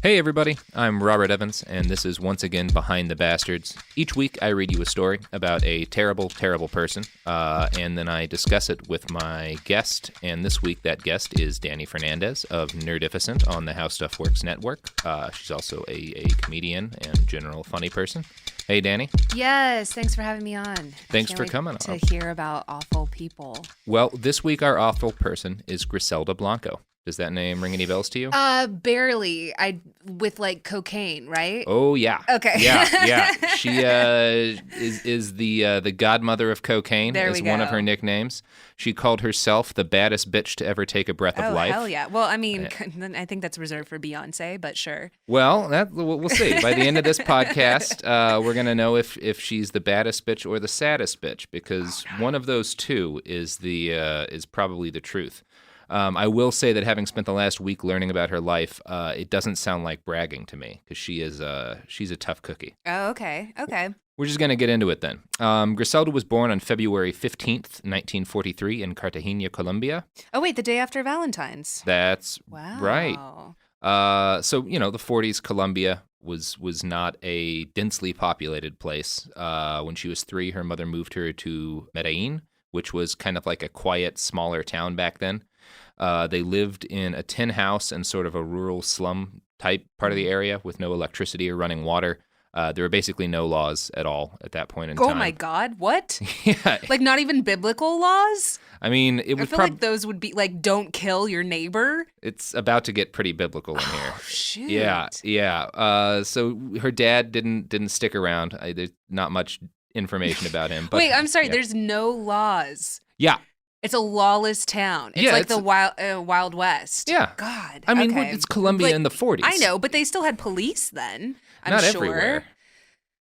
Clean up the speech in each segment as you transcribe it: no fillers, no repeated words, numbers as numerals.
Hey everybody, I'm Robert Evans, and this is once again Behind the Bastards. Each week I read you a story about a terrible, terrible person, and then I discuss it with my guest, and this week that guest is Dani Fernandez of Nerdificent on the How Stuff Works network. She's also a comedian and general funny person. Hey Dani. Yes, thanks for having me on. Thanks for coming on. on. To hear about awful people. Well, this week our awful person is Griselda Blanco. Does that name ring any bells to you? Barely. With like cocaine, right? Oh yeah. Okay. Yeah. She is the godmother of cocaine, is one of her nicknames. She called herself the baddest bitch to ever take a breath of life. Oh hell yeah! Well, I mean, I think that's reserved for Beyonce, but sure. Well, we'll see. By the end of this podcast, we're gonna know if she's the baddest bitch or the saddest bitch, because one of those two is probably the truth. I will say that having spent the last week learning about her life, it doesn't sound like bragging to me, because she's a tough cookie. Oh, okay. We're just going to get into it then. Griselda was born on February 15th, 1943 in Cartagena, Colombia. Oh, wait, the day after Valentine's. That's right. So, the 40s, Colombia was not a densely populated place. When she was 3, her mother moved her to Medellin, which was kind of like a quiet, smaller town back then. They lived in a tin house and sort of a rural slum type part of the area with no electricity or running water. There were basically no laws at all at that point in time. Oh my God, what? Yeah. Like not even biblical laws? I mean, it was I feel like those would be like, don't kill your neighbor. It's about to get pretty biblical in here. Oh, shoot. Yeah. So her dad didn't stick around. There's not much information about him. But, wait, I'm sorry. Yeah. There's no laws. Yeah. It's a lawless town. It's like the Wild West. Yeah. God. I mean, okay. it's Colombia in the 40s. I know, but they still had police then. I'm Not sure. everywhere.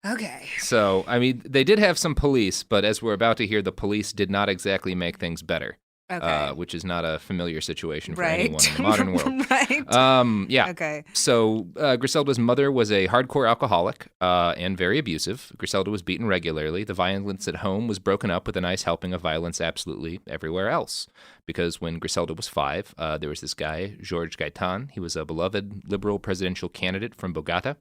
Okay. So, I mean, they did have some police, but as we're about to hear, the police did not exactly make things better. Okay. Which is not a familiar situation for anyone in the modern world. Right. Yeah. Okay. So Griselda's mother was a hardcore alcoholic and very abusive. Griselda was beaten regularly. The violence at home was broken up with a nice helping of violence absolutely everywhere else. Because when Griselda was 5, there was this guy, George Gaitan. He was a beloved liberal presidential candidate from Bogota.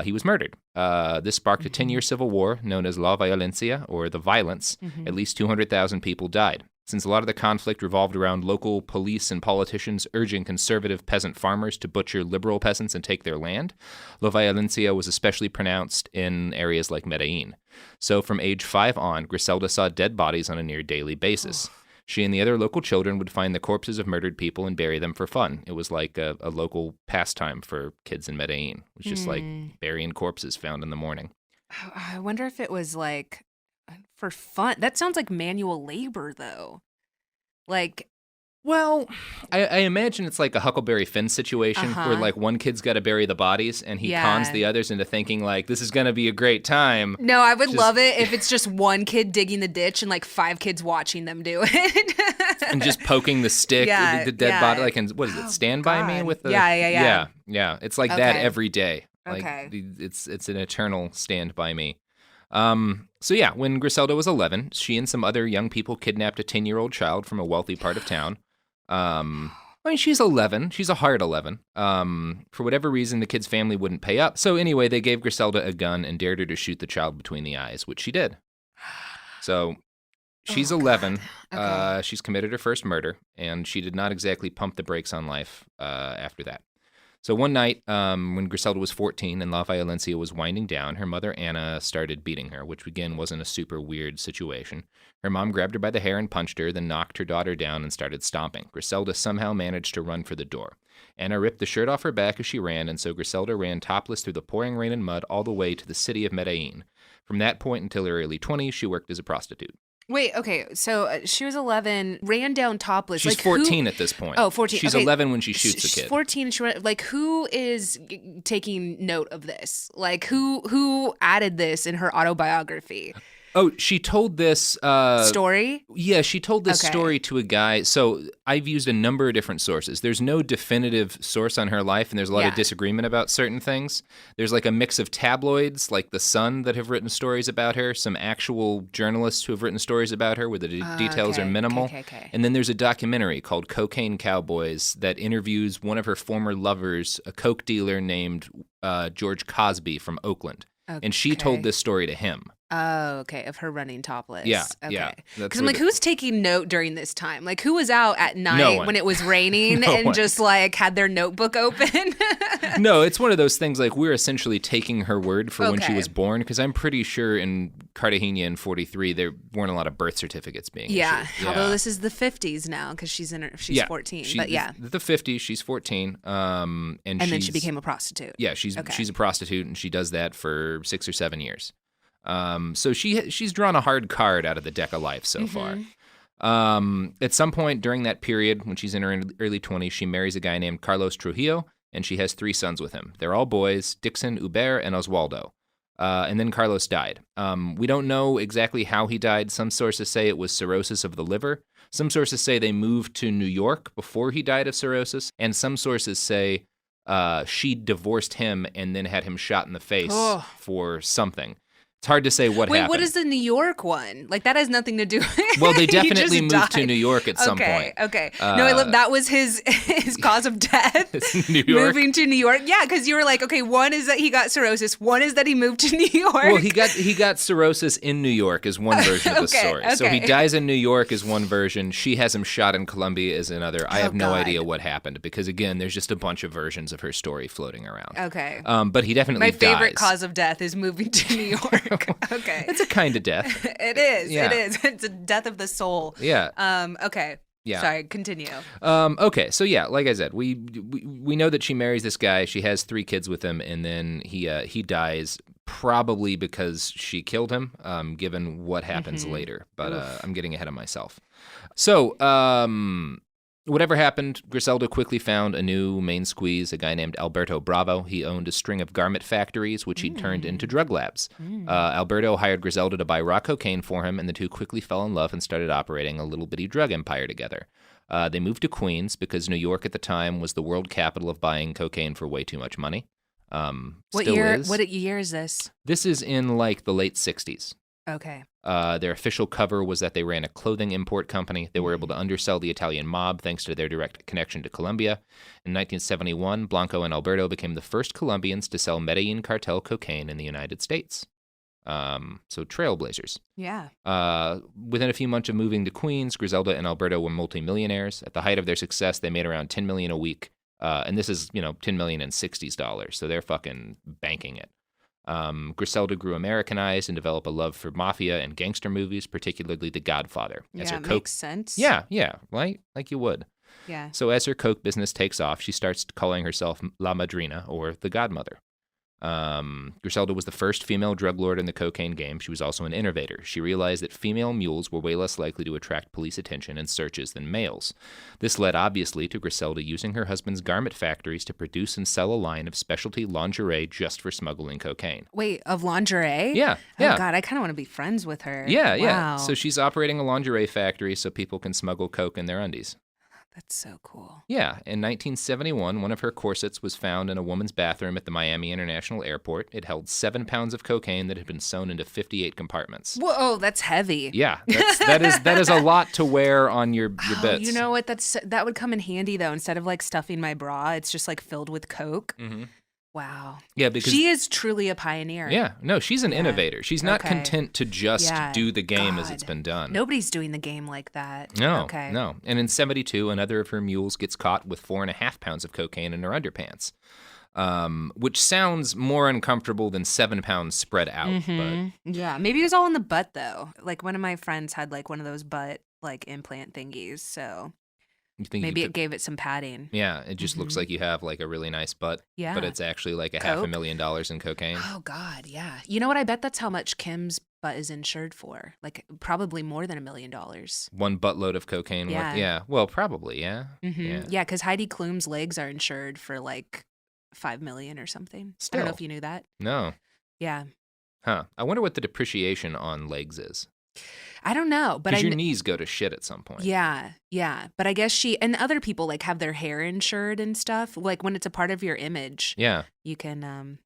He was murdered. This sparked a 10-year civil war known as La Violencia, or the violence. At least 200,000 people died. Since a lot of the conflict revolved around local police and politicians urging conservative peasant farmers to butcher liberal peasants and take their land, La Violencia was especially pronounced in areas like Medellin. So from age 5 on, Griselda saw dead bodies on a near daily basis. She and the other local children would find the corpses of murdered people and bury them for fun. It was like a local pastime for kids in Medellin. It was just like burying corpses found in the morning. I wonder if it was like for fun. That sounds like manual labor, though. Like, well, I imagine it's like a Huckleberry Finn situation where like one kid's got to bury the bodies and he cons the others into thinking like this is going to be a great time. No, I would love it if it's just one kid digging the ditch and like 5 kids watching them do it. And just poking the stick, the dead body, like in, what is it, Stand By Me with the... Yeah. It's like that every day. Like it's an eternal Stand By Me. So yeah, when Griselda was 11, she and some other young people kidnapped a 10-year-old child from a wealthy part of town. I mean, she's 11. She's a hard 11. For whatever reason, the kid's family wouldn't pay up. So anyway, they gave Griselda a gun and dared her to shoot the child between the eyes, which she did. So she's 11. Okay. She's committed her first murder, and she did not exactly pump the brakes on life after that. So one night, when Griselda was 14 and La Violencia was winding down, her mother, Anna, started beating her, which again wasn't a super weird situation. Her mom grabbed her by the hair and punched her, then knocked her daughter down and started stomping. Griselda somehow managed to run for the door. Anna ripped the shirt off her back as she ran, and so Griselda ran topless through the pouring rain and mud all the way to the city of Medellin. From that point until her early 20s, she worked as a prostitute. Wait, okay, so she was 11, ran down topless. She's like 14 at this point. Oh, 14. She's 11 when she shoots the kid. 14, like who is taking note of this? Like who added this in her autobiography? Oh, she told this story? Yeah, she told this story to a guy. So I've used a number of different sources. There's no definitive source on her life, and there's a lot of disagreement about certain things. There's like a mix of tabloids, like The Sun, that have written stories about her, some actual journalists who have written stories about her where the details are minimal. And then there's a documentary called Cocaine Cowboys that interviews one of her former lovers, a coke dealer named George Cosby from Oakland. And she told this story to him. Oh, okay. Of her running topless. Yeah. Okay. Yeah. Because I'm like, who's taking note during this time? Like, who was out at night when it was raining and just like had their notebook open? No, it's one of those things like we're essentially taking her word for when she was born. Because I'm pretty sure in Cartagena in 43, there weren't a lot of birth certificates being issued. Although this is the 50s now because she's 14. But the 50s, she's 14. And then she became a prostitute. Yeah, she's a prostitute and she does that for 6 or 7 years. So she's drawn a hard card out of the deck of life so far. At some point during that period, when she's in her early 20s, she marries a guy named Carlos Trujillo, and she has 3 sons with him. They're all boys, Dixon, Hubert, and Oswaldo. And then Carlos died. We don't know exactly how he died. Some sources say it was cirrhosis of the liver. Some sources say they moved to New York before he died of cirrhosis. And some sources say she divorced him and then had him shot in the face for something. It's hard to say what happened. Wait, what is the New York one? Like, that has nothing to do with it. Well, they definitely moved to New York at some point. Okay. No, that was his cause of death. New York? Moving to New York. Yeah, because you were like, okay, one is that he got cirrhosis. One is that he moved to New York. Well, he got cirrhosis in New York is one version of the story. So he dies in New York is one version. She has him shot in Colombia is another. I have no idea what happened because, again, there's just a bunch of versions of her story floating around. Okay. But he definitely dies. My favorite cause of death is moving to New York. Okay. It's a kind of death. It is. Yeah. It is. It's a death of the soul. Yeah. Okay. Yeah. Sorry, continue. Okay. So yeah, like I said, we know that she marries this guy. She has 3 kids with him, and then he dies probably because she killed him, given what happens later. But I'm getting ahead of myself. So whatever happened, Griselda quickly found a new main squeeze, a guy named Alberto Bravo. He owned a string of garment factories, which he turned into drug labs. Alberto hired Griselda to buy raw cocaine for him, and the two quickly fell in love and started operating a little bitty drug empire together. They moved to Queens because New York at the time was the world capital of buying cocaine for way too much money. What year is this? This is in like the late 60s. Okay. Their official cover was that they ran a clothing import company. They were able to undersell the Italian mob thanks to their direct connection to Colombia. In 1971, Blanco and Alberto became the first Colombians to sell Medellin cartel cocaine in the United States. So trailblazers. Yeah. Within a few months of moving to Queens, Griselda and Alberto were multimillionaires. At the height of their success, they made around $10 million a week. And this is, $10 million in 60s dollars. So they're fucking banking it. Griselda grew Americanized and developed a love for mafia and gangster movies, particularly The Godfather. Makes sense. Yeah, right? Like you would. Yeah. So as her coke business takes off, she starts calling herself La Madrina, or the Godmother. Griselda was the first female drug lord in the cocaine game. She was also an innovator. She realized that female mules were way less likely to attract police attention and searches than males. This led, obviously, to Griselda using her husband's garment factories to produce and sell a line of specialty lingerie just for smuggling cocaine. Wait, of lingerie? Yeah. Oh, God, I kind of want to be friends with her. Yeah. Wow. So she's operating a lingerie factory so people can smuggle coke in their undies. That's so cool. Yeah. In 1971, one of her corsets was found in a woman's bathroom at the Miami International Airport. It held 7 pounds of cocaine that had been sewn into 58 compartments. Whoa, that's heavy. Yeah, that is a lot to wear on your bits. You know what? That would come in handy, though. Instead of like stuffing my bra, it's just like filled with coke. Mm-hmm. Wow. Yeah, because she is truly a pioneer. Yeah. No, she's an innovator. She's not content to just do the game as it's been done. Nobody's doing the game like that. No. No. And in 72, another of her mules gets caught with 4.5 pounds of cocaine in her underpants. Which sounds more uncomfortable than 7 pounds spread out. But yeah, maybe it was all in the butt though. Like one of my friends had like one of those butt like implant thingies, so maybe it gave it some padding. Yeah, it just looks like you have like a really nice butt. Yeah. But it's actually like $500,000 in cocaine. Oh, God, yeah. You know what? I bet that's how much Kim's butt is insured for. Like probably more than $1 million. One buttload of cocaine. Yeah. Well, probably, yeah. Mm-hmm. Yeah, because Heidi Klum's legs are insured for like $5 million or something. Still. I don't know if you knew that. No. Yeah. Huh. I wonder what the depreciation on legs is. I don't know, but your knees go to shit at some point. Yeah. But I guess she and other people like have their hair insured and stuff. Like when it's a part of your image. Yeah. You can.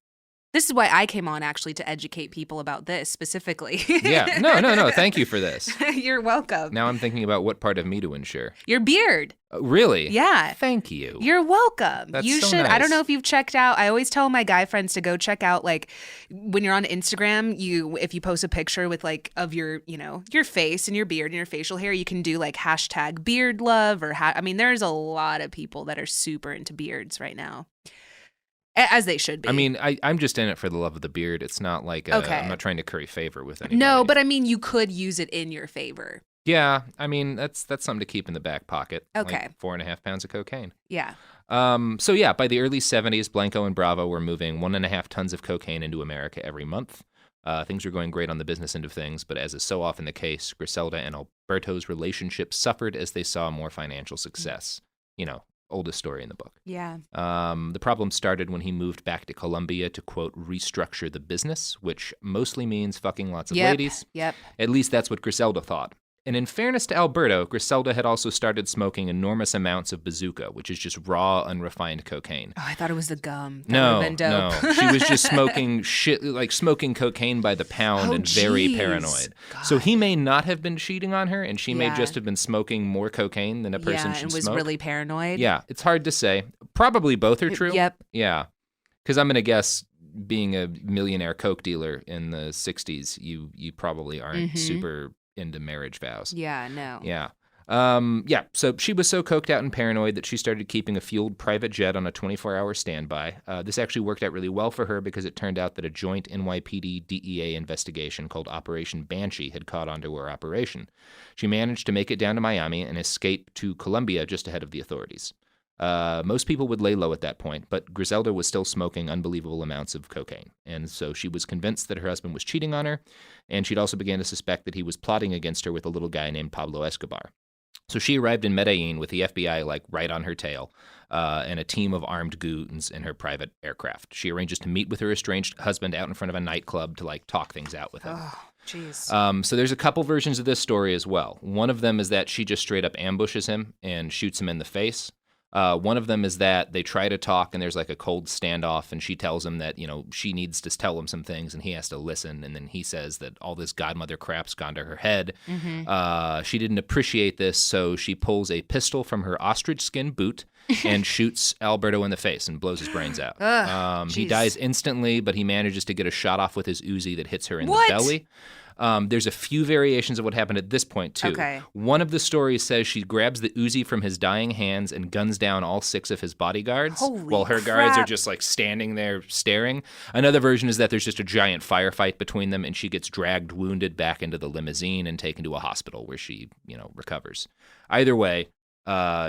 This is why I came on actually to educate people about this specifically. Yeah. No. Thank you for this. You're welcome. Now I'm thinking about what part of me to insure. Your beard. Really? Yeah. Thank you. You're welcome. That's you so should. nice. I don't know if you've checked out. I always tell my guy friends to go check out, like, when you're on Instagram, if you post a picture with like of your, your face and your beard and your facial hair, you can do like hashtag beard love or there's a lot of people that are super into beards right now. As they should be. I mean, I'm just in it for the love of the beard. It's not like I'm not trying to curry favor with anybody. No, but I mean, you could use it in your favor. Yeah, I mean, that's something to keep in the back pocket. Okay. Like 4.5 pounds of cocaine. Yeah. So yeah, by the early 70s, Blanco and Bravo were moving 1.5 tons of cocaine into America every month. Things were going great on the business end of things, but as is so often the case, Griselda and Alberto's relationship suffered as they saw more financial success. Oldest story in the book. Yeah. The problem started when he moved back to Colombia to, quote, restructure the business, which mostly means fucking lots of ladies. Yep. At least that's what Griselda thought. And in fairness to Alberto, Griselda had also started smoking enormous amounts of bazooka, which is just raw, unrefined cocaine. Oh, I thought it was the gum. No. She was just smoking shit, like smoking cocaine by the pound and very paranoid. God. So he may not have been cheating on her, and she may just have been smoking more cocaine than a person should smoke. And was really paranoid. Yeah, it's hard to say. Probably both are true. Yep. Yeah, because I'm going to guess being a millionaire coke dealer in the 60s, you probably aren't super into marriage vows. Yeah, no. Yeah. So she was so coked out and paranoid that she started keeping a fueled private jet on a 24-hour standby. This actually worked out really well for her because it turned out that a joint NYPD DEA investigation called Operation Banshee had caught onto her operation. She managed to make it down to Miami and escape to Colombia just ahead of the authorities. Most people would lay low at that point, but Griselda was still smoking unbelievable amounts of cocaine. And so she was convinced that her husband was cheating on her, and she'd also began to suspect that he was plotting against her with a little guy named Pablo Escobar. So she arrived in Medellin with the FBI right on her tail, and a team of armed goons in her private aircraft. She arranges to meet with her estranged husband out in front of a nightclub to talk things out with him. Oh, jeez. So there's a couple versions of this story as well. One of them is that she just straight up ambushes him and shoots him in the face. One of them is that they try to talk and there's a cold standoff and she tells him that, she needs to tell him some things and he has to listen. And then he says that all this godmother crap's gone to her head. Mm-hmm. She didn't appreciate this, so she pulls a pistol from her ostrich skin boot and shoots Alberto in the face and blows his brains out. He dies instantly, but he manages to get a shot off with his Uzi that hits her in the belly. There's a few variations of what happened at this point, too. Okay. One of the stories says she grabs the Uzi from his dying hands and guns down all 6 of his bodyguards while her guards are just standing there staring. Another version is that there's just a giant firefight between them and she gets dragged wounded back into the limousine and taken to a hospital where she, recovers. Either way,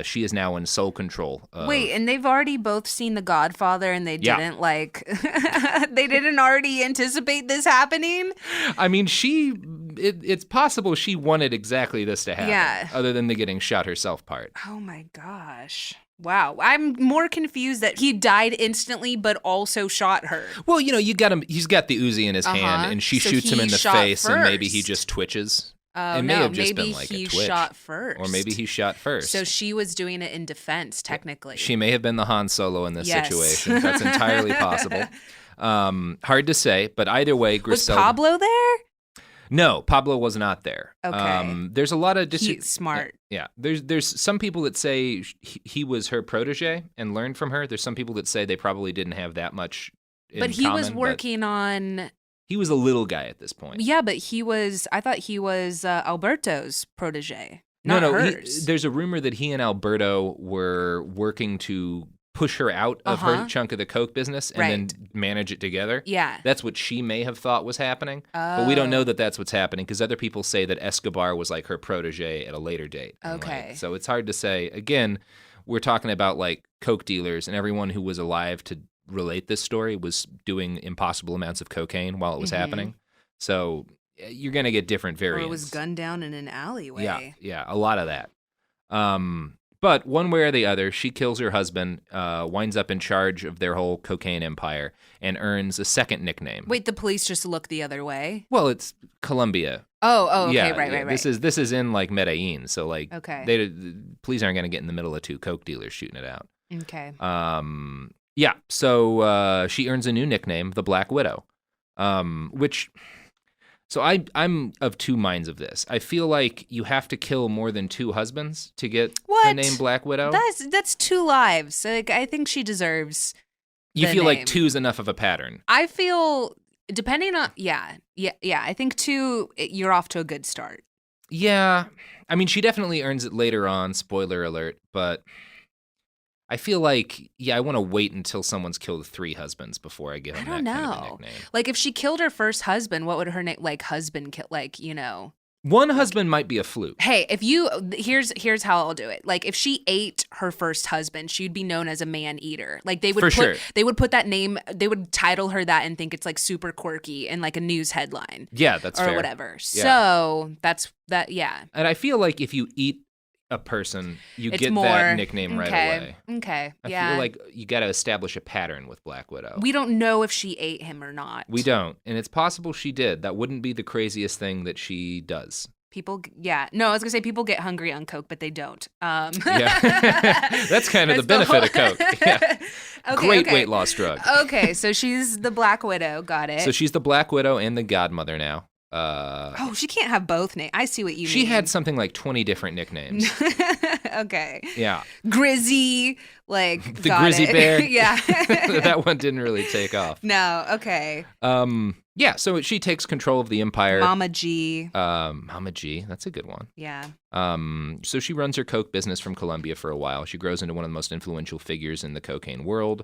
she is now in sole control. Wait, and they've already both seen The Godfather, and they didn't they didn't already anticipate this happening? I mean, it's possible she wanted exactly this to happen. Yeah. Other than the getting shot herself part. Oh my gosh. Wow. I'm more confused that he died instantly, but also shot her. Well, you got him. He's got the Uzi in his hand, and she shoots him in the face, and maybe he just twitches. It may have just been a twitch. Maybe he shot first. Or maybe he shot first. So she was doing it in defense, technically. She may have been the Han Solo in this situation. That's entirely possible. Hard to say, but either way, Griselda... Was Pablo there? No, Pablo was not there. Okay. There's a lot of... He's smart. Yeah. There's some people that say he was her protege and learned from her. There's some people that say they probably didn't have that much in But he common, was working on... He was a little guy at this point. Yeah, but I thought he was Alberto's protege, not hers. There's a rumor that he and Alberto were working to push her out of her chunk of the coke business and then manage it together. Yeah. That's what she may have thought was happening. But we don't know that that's what's happening because other people say that Escobar was her protege at a later date. Okay. So it's hard to say. Again, we're talking about coke dealers, and everyone who was alive to relate this story was doing impossible amounts of cocaine while it was happening. So you're going to get different variants. Or it was gunned down in an alleyway. Yeah, a lot of that. But one way or the other, she kills her husband, winds up in charge of their whole cocaine empire, and earns a second nickname. Wait, the police just look the other way? Well, it's Colombia. Oh, okay, yeah, right. This is in like Medellin, so like okay. The police aren't going to get in the middle of two coke dealers shooting it out. Okay. Yeah, so she earns a new nickname, the Black Widow, which. So I'm of two minds of this. I feel like you have to kill more than two husbands to get the name Black Widow. That's two lives. Like, I think she deserves. You feel like two's enough of a pattern. I feel depending on yeah. I think two, you're off to a good start. Yeah, I mean she definitely earns it later on. Spoiler alert, but. I feel like, I want to wait until someone's killed three husbands before I give them that kind of a nickname. Like, if she killed her first husband, what would her name, like, husband kill, like, One husband might be a fluke. Hey, here's how I'll do it. Like, if she ate her first husband, she'd be known as a man-eater. Like, they would put that name, they would title her that and think it's, like, super quirky and, like, a news headline. Yeah, that's fair. Or whatever. Yeah. So, that's, yeah. And I feel like if you eat a person, you get that nickname right away. Okay, I feel like you got to establish a pattern with Black Widow. We don't know if she ate him or not. We don't, and it's possible she did. That wouldn't be the craziest thing that she does. People, no, I was gonna say people get hungry on Coke, but they don't. Yeah, that's kind of the benefit of Coke. Yeah. Great weight loss drug. Okay, so she's the Black Widow. Got it. So she's the Black Widow and the godmother now. She can't have both names. I see what you mean. She had something like 20 different nicknames. Okay. Yeah. Grizzy, like the Grizzy Bear. Yeah. That one didn't really take off. No. Okay. Yeah. So she takes control of the empire. Mama G. Mama G. That's a good one. Yeah. So she runs her coke business from Colombia for a while. She grows into one of the most influential figures in the cocaine world.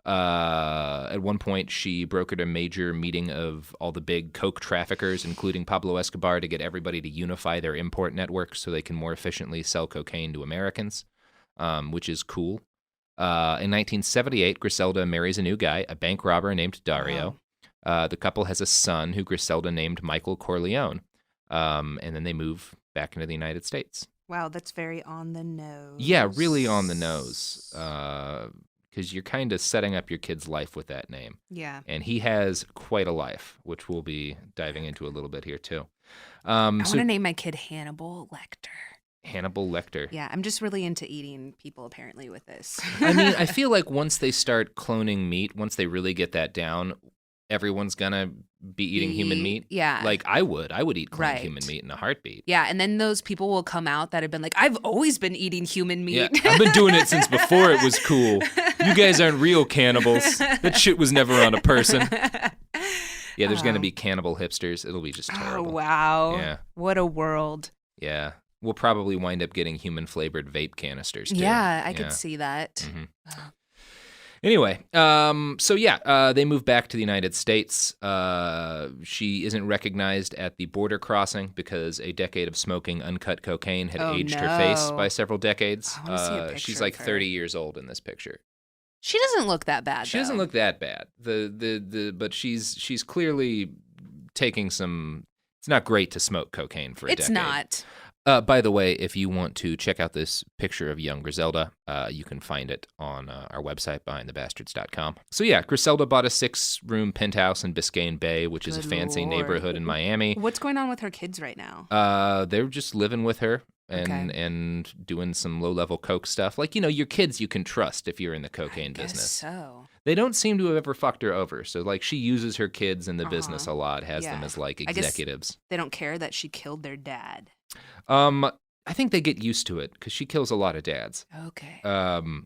At one point, she brokered a major meeting of all the big coke traffickers, including Pablo Escobar, to get everybody to unify their import network so they can more efficiently sell cocaine to Americans, which is cool. In 1978, Griselda marries a new guy, a bank robber named Dario. Wow. The couple has a son who Griselda named Michael Corleone, and then they move back into the United States. Wow, that's very on the nose. Yeah, really on the nose. Because you're kind of setting up your kid's life with that name. Yeah. And he has quite a life, which we'll be diving into a little bit here, too. I want to name my kid Hannibal Lecter. Hannibal Lecter. Yeah, I'm just really into eating people, apparently, with this. I mean, I feel like once they start cloning meat, once they really get that down, everyone's going to be eating human meat. Yeah. Like I would eat cloned human meat in a heartbeat. Yeah, and then those people will come out that have been like, I've always been eating human meat. Yeah, I've been doing it since before it was cool. You guys aren't real cannibals. That shit was never on a person. Yeah, there's going to be cannibal hipsters. It'll be just terrible. Oh, wow. Yeah. What a world. Yeah. We'll probably wind up getting human-flavored vape canisters, too. Yeah, I could see that. Mm-hmm. Anyway, they move back to the United States. She isn't recognized at the border crossing because a decade of smoking uncut cocaine had aged her face by several decades. I want to see a picture she's like of her. 30 years old in this picture. She doesn't look that bad. She doesn't look that bad. But she's clearly taking some. It's not great to smoke cocaine for a decade. It's not. By the way, if you want to check out this picture of young Griselda, you can find it on our website, behindthebastards.com. So yeah, Griselda bought a 6-room penthouse in Biscayne Bay, which is a fancy neighborhood in Miami. What's going on with her kids right now? They're just living with her and doing some low-level coke stuff. Like, your kids you can trust if you're in the cocaine business. So. They don't seem to have ever fucked her over. So, like, she uses her kids in the business a lot, has them as, like, executives. They don't care that she killed their dad. I think they get used to it because she kills a lot of dads. Okay.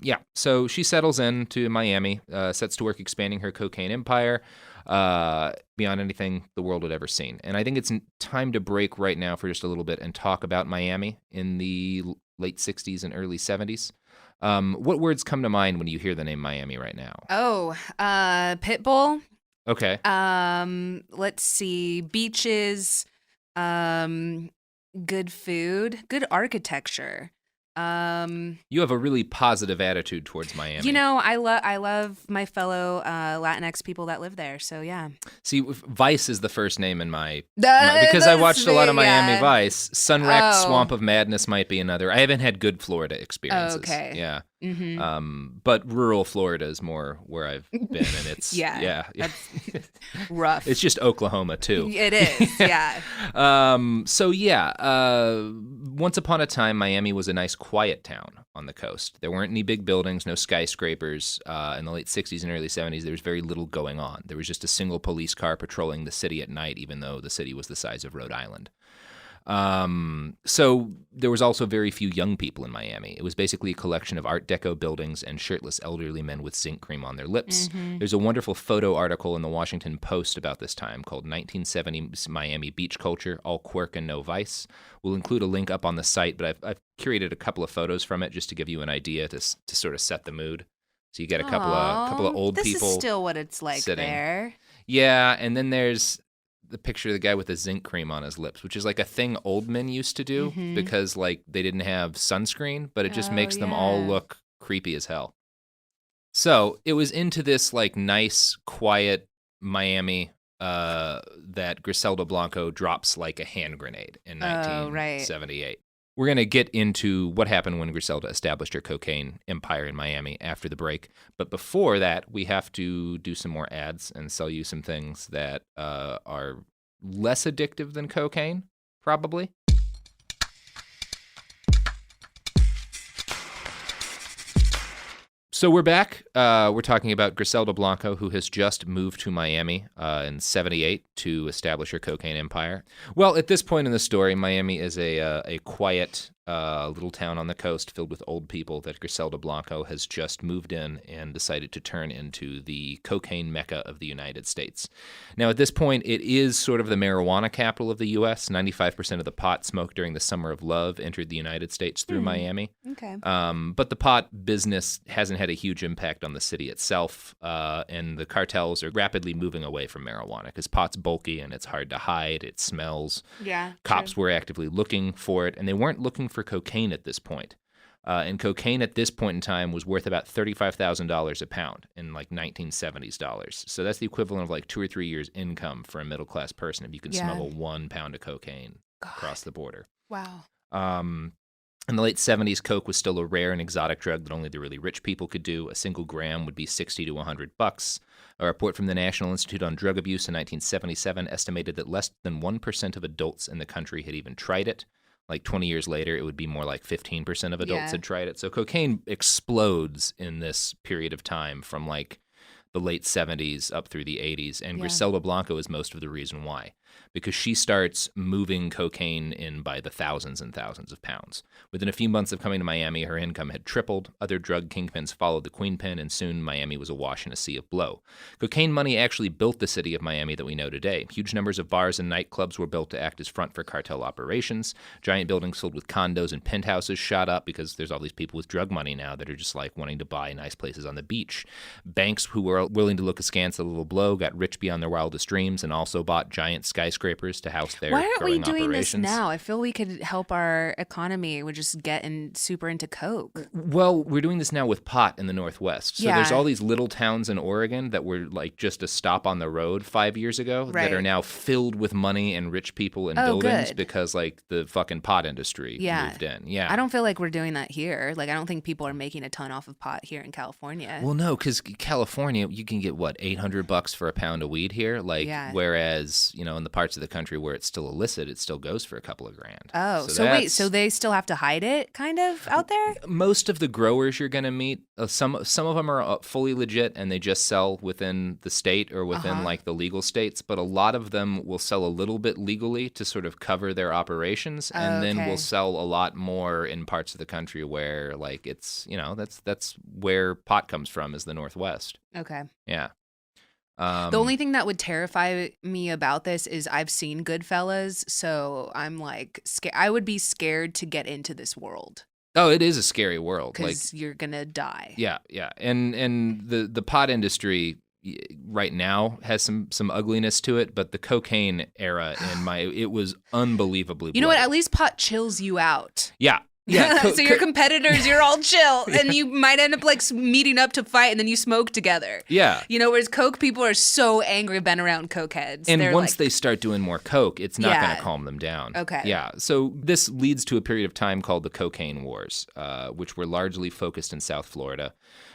Yeah. So she settles into Miami, sets to work expanding her cocaine empire beyond anything the world had ever seen. And I think it's time to break right now for just a little bit and talk about Miami in the late 60s and early 70s. What words come to mind when you hear the name Miami right now? Oh, Pitbull. Okay. Let's see. Beaches. Good food, good architecture. You have a really positive attitude towards Miami. You know, I love my fellow Latinx people that live there. So yeah. See, Vice is the first name in because I watched a lot of Miami Vice. Sunwrecked Swamp of Madness might be another. I haven't had good Florida experiences. Okay. Yeah. Mm-hmm. But rural Florida is more where I've been, and it's that's rough. It's just Oklahoma too. It is, yeah. So yeah, once upon a time, Miami was a nice, quiet town on the coast. There weren't any big buildings, no skyscrapers. In the late '60s and early '70s, there was very little going on. There was just a single police car patrolling the city at night, even though the city was the size of Rhode Island. So there was also very few young people in Miami. It was basically a collection of Art Deco buildings and shirtless elderly men with zinc cream on their lips. Mm-hmm. There's a wonderful photo article in the Washington Post about this time called 1970s Miami Beach Culture, All Quirk and No Vice. We'll include a link up on the site, but I've curated a couple of photos from it just to give you an idea to sort of set the mood. So you get a couple of old people. This is still what it's like sitting there. Yeah, and then there's the picture of the guy with the zinc cream on his lips, which is like a thing old men used to do because like they didn't have sunscreen, but it just makes them all look creepy as hell. So it was into this like nice, quiet Miami that Griselda Blanco drops like a hand grenade in 1978. We're going to get into what happened when Griselda established her cocaine empire in Miami after the break. But before that, we have to do some more ads and sell you some things that are less addictive than cocaine, probably. So we're back. We're talking about Griselda Blanco, who has just moved to Miami in '78 to establish her cocaine empire. Well, at this point in the story, Miami is a quiet little town on the coast filled with old people that Griselda Blanco has just moved in and decided to turn into the cocaine mecca of the United States. Now, at this point, it is sort of the marijuana capital of the U.S. 95% of the pot smoked during the Summer of Love entered the United States through Miami. Okay. But the pot business hasn't had a huge impact on the city itself, and the cartels are rapidly moving away from marijuana because pot's bulky and it's hard to hide. It smells. Yeah. Cops were actively looking for it, and they weren't looking for cocaine at this point. And cocaine at this point in time was worth about $35,000 a pound in like 1970s dollars. So that's the equivalent of like 2 or 3 years' income for a middle-class person if you can smuggle 1 pound of cocaine across the border. Wow. In the late 70s, coke was still a rare and exotic drug that only the really rich people could do. A single gram would be $60 to $100. A report from the National Institute on Drug Abuse in 1977 estimated that less than 1% of adults in the country had even tried it. Like 20 years later, it would be more like 15% of adults had tried it. So cocaine explodes in this period of time from like the late 70s up through the 80s. And Griselda Blanco is most of the reason why. Because she starts moving cocaine in by the thousands and thousands of pounds. Within a few months of coming to Miami, her income had tripled. Other drug kingpins followed the queen pin, and soon Miami was awash in a sea of blow. Cocaine money actually built the city of Miami that we know today. Huge numbers of bars and nightclubs were built to act as front for cartel operations. Giant buildings filled with condos and penthouses shot up because there's all these people with drug money now that are just like wanting to buy nice places on the beach. Banks who were willing to look askance at a little blow got rich beyond their wildest dreams and also bought giant skyscrapers to house their growing operations. Why aren't we doing this now? I feel we could help our economy. We're just getting super into coke. Well, we're doing this now with pot in the Northwest. So there's all these little towns in Oregon that were like just a stop on the road 5 years ago that are now filled with money and rich people and buildings because like the fucking pot industry moved in. Yeah. I don't feel like we're doing that here. Like I don't think people are making a ton off of pot here in California. Well, no, because California, you can get what, $800 for a pound of weed here? Like whereas, you know, in the parts of the country where it's still illicit, it still goes for a couple of grand. Oh, so wait, so they still have to hide it kind of out there? Most of the growers you're going to meet, some of them are fully legit and they just sell within the state or within like the legal states, but a lot of them will sell a little bit legally to sort of cover their operations and then will sell a lot more in parts of the country where like it's, you know, that's where pot comes from is the Northwest. Okay. Yeah. The only thing that would terrify me about this is I've seen Goodfellas, so I'm like I would be scared to get into this world. Oh, it is a scary world. Because you're gonna die. Yeah, yeah, and the pot industry right now has some ugliness to it, but the cocaine era it was unbelievably. You know what? At least pot chills you out. Yeah. Yeah. So your competitors, you're all chill, and you might end up like meeting up to fight, and then you smoke together. Yeah. Whereas coke people are so angry, been around coke heads. And once they start doing more coke, it's not going to calm them down. Okay. Yeah. So this leads to a period of time called the Cocaine Wars, which were largely focused in South Florida.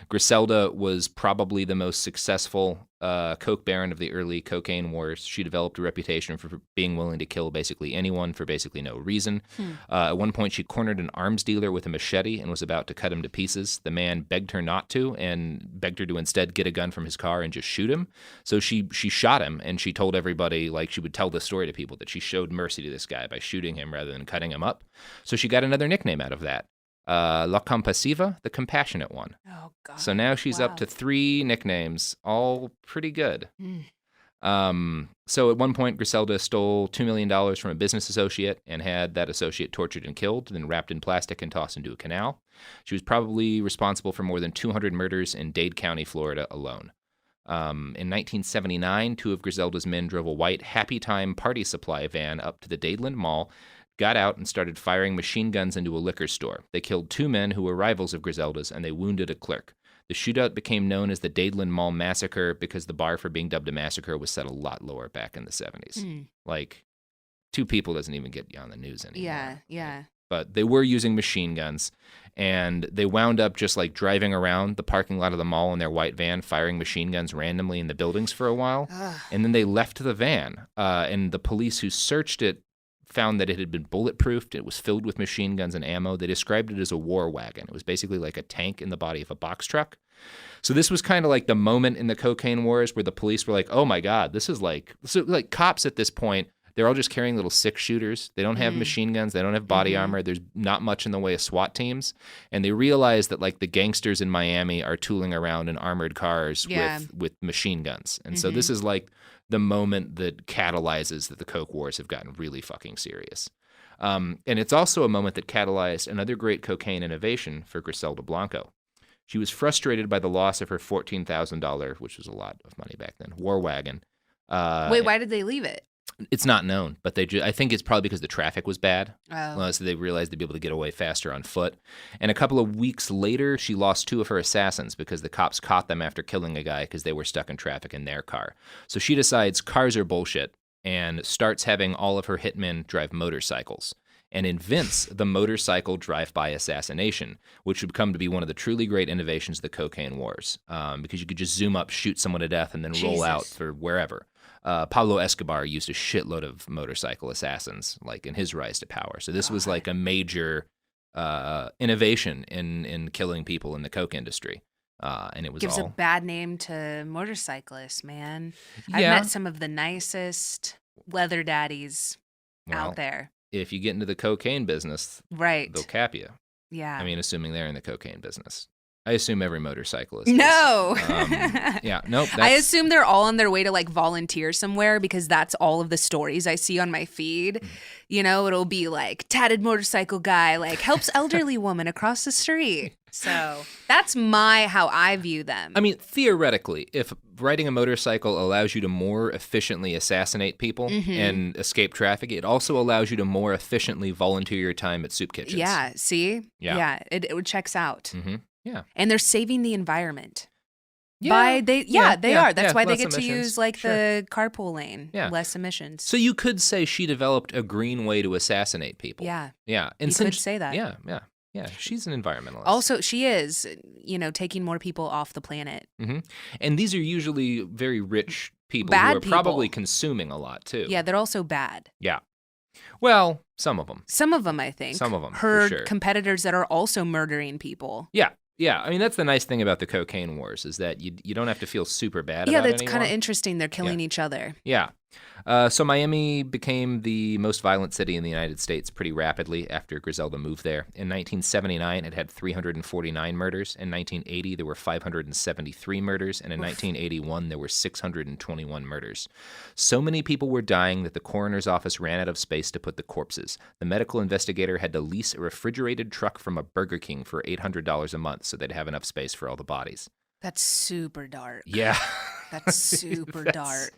Griselda was probably the most successful coke baron of the early cocaine wars. She developed a reputation for being willing to kill basically anyone for basically no reason. At one point, she cornered an arms dealer with a machete and was about to cut him to pieces. The man begged her not to and begged her to instead get a gun from his car and just shoot him. So she shot him, and she told everybody, like she would tell this story to people, that she showed mercy to this guy by shooting him rather than cutting him up. So she got another nickname out of that. La Compasiva, the compassionate one. Oh, God. So now she's up to 3 nicknames, all pretty good. So at one point, Griselda stole $2 million from a business associate and had that associate tortured and killed, then wrapped in plastic and tossed into a canal. She was probably responsible for more than 200 murders in Dade County, Florida alone. In 1979, 2 of Griselda's men drove a white Happy Time party supply van up to the Dadeland Mall, got out and started firing machine guns into a liquor store. They killed 2 men who were rivals of Griselda's, and they wounded a clerk. The shootout became known as the Dadeland Mall Massacre because the bar for being dubbed a massacre was set a lot lower back in the 70s. Like, 2 people doesn't even get you on the news anymore. Yeah. But they were using machine guns, and they wound up just like driving around the parking lot of the mall in their white van, firing machine guns randomly in the buildings for a while. And then they left the van, and the police who searched it found that it had been bulletproofed. It was filled with machine guns and ammo. They described it as a war wagon. It was basically like a tank in the body of a box truck. So this was kind of like the moment in the cocaine wars where the police were like, oh my God, this is like cops at this point. They're all just carrying little 6-shooters. They don't have machine guns. They don't have body armor. There's not much in the way of SWAT teams. And they realize that like the gangsters in Miami are tooling around in armored cars with machine guns. And so this is like the moment that catalyzes that the Coke Wars have gotten really fucking serious. And it's also a moment that catalyzed another great cocaine innovation for Griselda Blanco. She was frustrated by the loss of her $14,000, which was a lot of money back then, war wagon. Wait, why did they leave it? It's not known, but I think it's probably because the traffic was bad. So they realized they'd be able to get away faster on foot. And a couple of weeks later, she lost 2 of her assassins because the cops caught them after killing a guy because they were stuck in traffic in their car. So she decides cars are bullshit and starts having all of her hitmen drive motorcycles and invents the motorcycle drive-by assassination, which would come to be one of the truly great innovations of the cocaine wars, because you could just zoom up, shoot someone to death, and then roll out for wherever. Pablo Escobar used a shitload of motorcycle assassins, like in his rise to power. So this was like a major innovation in killing people in the coke industry. And it was gives a bad name to motorcyclists, man. I've met some of the nicest leather daddies out there. If you get into the cocaine business, they'll cap you. Yeah. I mean, assuming they're in the cocaine business. I assume every motorcyclist. No. Nope. I assume they're all on their way to like volunteer somewhere because that's all of the stories I see on my feed. You know, it'll be like tatted motorcycle guy, like helps elderly woman across the street. So that's how I view them. I mean, theoretically, if riding a motorcycle allows you to more efficiently assassinate people and escape traffic, it also allows you to more efficiently volunteer your time at soup kitchens. Yeah. See? Yeah. It checks out. Yeah. And they're saving the environment. They are. That's why they get emissions. to use like the carpool lane. Yeah. Less emissions. So you could say she developed a green way to assassinate people. Yeah. Yeah. And you could say that. Yeah, she's an environmentalist. Also, she is, taking more people off the planet. And these are usually very rich people bad who are probably consuming a lot, too. Yeah, they're also bad. Yeah. Well, some of them. Some of them, I think. Some of them, her for sure. competitors that are also murdering people. Yeah. Yeah, I mean, that's the nice thing about the cocaine wars is that you don't have to feel super bad about it anymore. Yeah, that's kind of interesting. They're killing each other. Yeah. So Miami became the most violent city in the United States pretty rapidly after Griselda moved there. In 1979, it had 349 murders. In 1980, there were 573 murders. And in 1981, there were 621 murders. So many people were dying that the coroner's office ran out of space to put the corpses. The medical investigator had to lease a refrigerated truck from a Burger King for $800 a month so they'd have enough space for all the bodies. That's super dark. Yeah. That's super dark.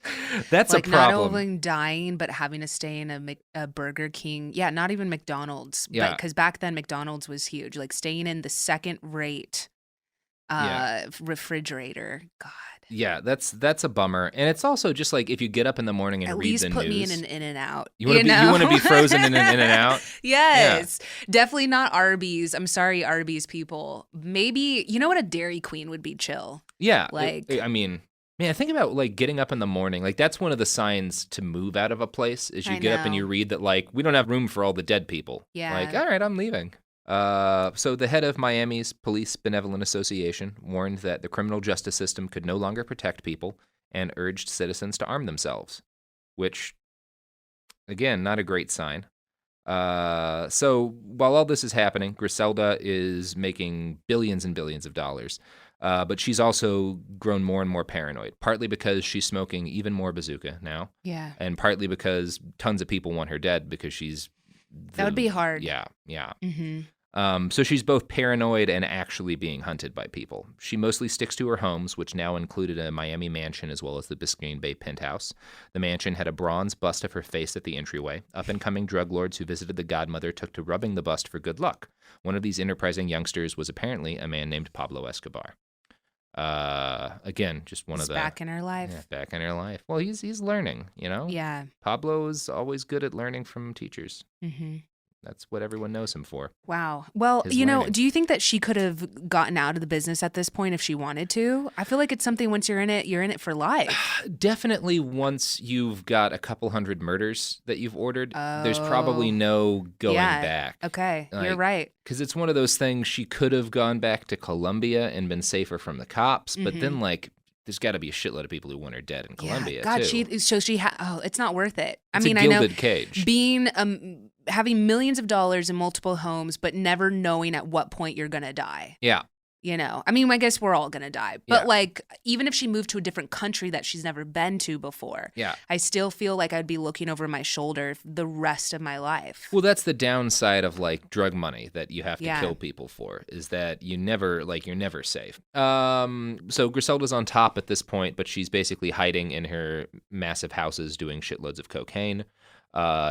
That's like, a problem. Not only dying, but having to stay in a Burger King. Yeah, not even McDonald's. Yeah. Because back then, McDonald's was huge. Like staying in the second-rate refrigerator. God. Yeah, that's a bummer. And it's also just like if you get up in the morning and read the news. At least put me in an In-N-Out. You want to be frozen in an In-N-Out? Yes. Yeah. Definitely not Arby's. I'm sorry, Arby's people. Maybe, you know what, a Dairy Queen would be chill. Yeah. I mean, man, think about like getting up in the morning. Like that's one of the signs to move out of a place is you get up and you read that like we don't have room for all the dead people. Yeah. Like, all right, I'm leaving. So the head of Miami's Police Benevolent Association warned that the criminal justice system could no longer protect people and urged citizens to arm themselves, which, again, not a great sign. So while all this is happening, Griselda is making billions and billions of dollars, but she's also grown more and more paranoid, partly because she's smoking even more bazooka now, and partly because tons of people want her dead because she's that would be hard. Yeah. Mm-hmm. So she's both paranoid and actually being hunted by people. She mostly sticks to her homes, which now included a Miami mansion as well as the Biscayne Bay penthouse. The mansion had a bronze bust of her face at the entryway. Up-and-coming drug lords who visited the godmother took to rubbing the bust for good luck. One of these enterprising youngsters was apparently a man named Pablo Escobar. Again, just one of the back in her life. Yeah, back in her life. Well, he's learning, you know. Yeah. Pablo is always good at learning from teachers. Mm-hmm. That's what everyone knows him for. Wow. Well, do you think that she could have gotten out of the business at this point if she wanted to? I feel like it's something once you're in it for life. Definitely once you've got a couple hundred murders that you've ordered, there's probably no going back. Okay, you're right. Because it's one of those things, she could have gone back to Colombia and been safer from the cops, but then there's got to be a shitload of people who want her dead in Colombia, God, too. it's not worth it. It's a gilded cage. Being having millions of dollars in multiple homes, but never knowing at what point you're gonna die. Yeah. You know, I mean, I guess we're all gonna die, but like, even if she moved to a different country that she's never been to before, I still feel like I'd be looking over my shoulder the rest of my life. Well, that's the downside of like drug money that you have to kill people for, is that you're never safe. So Griselda's on top at this point, but she's basically hiding in her massive houses doing shitloads of cocaine.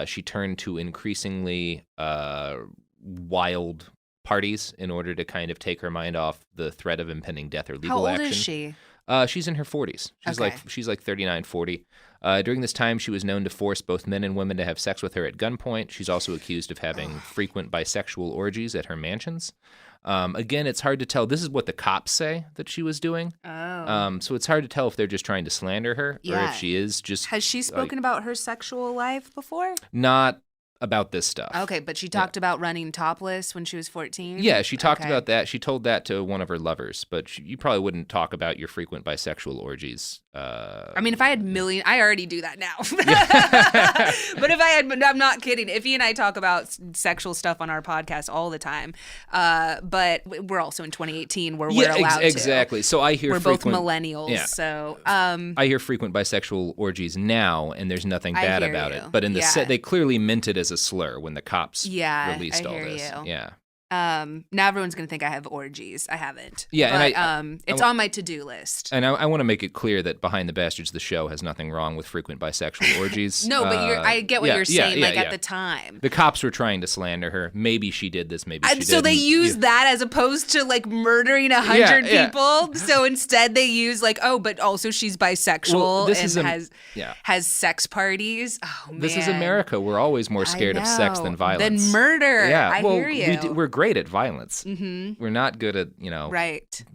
She turned to increasingly wild parties in order to kind of take her mind off the threat of impending death or legal action. How old is she? She's in her 40s. She's like 39, 40. During this time, she was known to force both men and women to have sex with her at gunpoint. She's also accused of having frequent bisexual orgies at her mansions. Again, it's hard to tell. This is what the cops say that she was doing. So it's hard to tell if they're just trying to slander her or if she is just... Has she spoken about her sexual life before? Not about this stuff. Okay, but she talked about running topless when she was 14? Yeah, she talked about that. She told that to one of her lovers, but you probably wouldn't talk about your frequent bisexual orgies. I mean, if I had I already do that now. But if I had, I'm not kidding. Iffy and I talk about sexual stuff on our podcast all the time. But we're also in 2018 where we're allowed to. Exactly. So I hear we're both millennials. So I hear frequent bisexual orgies now, and there's nothing bad about it. But in the set, they clearly meant it as a slur when the cops released all this. Yeah. Now everyone's going to think I have orgies. I haven't. Yeah, but, and it's on my to-do list. And I want to make it clear that Behind the Bastards, the show, has nothing wrong with frequent bisexual orgies. No, but I get what you're saying, at the time. The cops were trying to slander her. Maybe she did this, maybe she didn't. So they used that as opposed to, like, murdering 100 people. So instead they use, like, but also she's bisexual has sex parties. Oh, man. This is America. We're always more scared of sex than violence. Than murder. Yeah. I hear you. We're great at violence. Mm-hmm. We're not good at,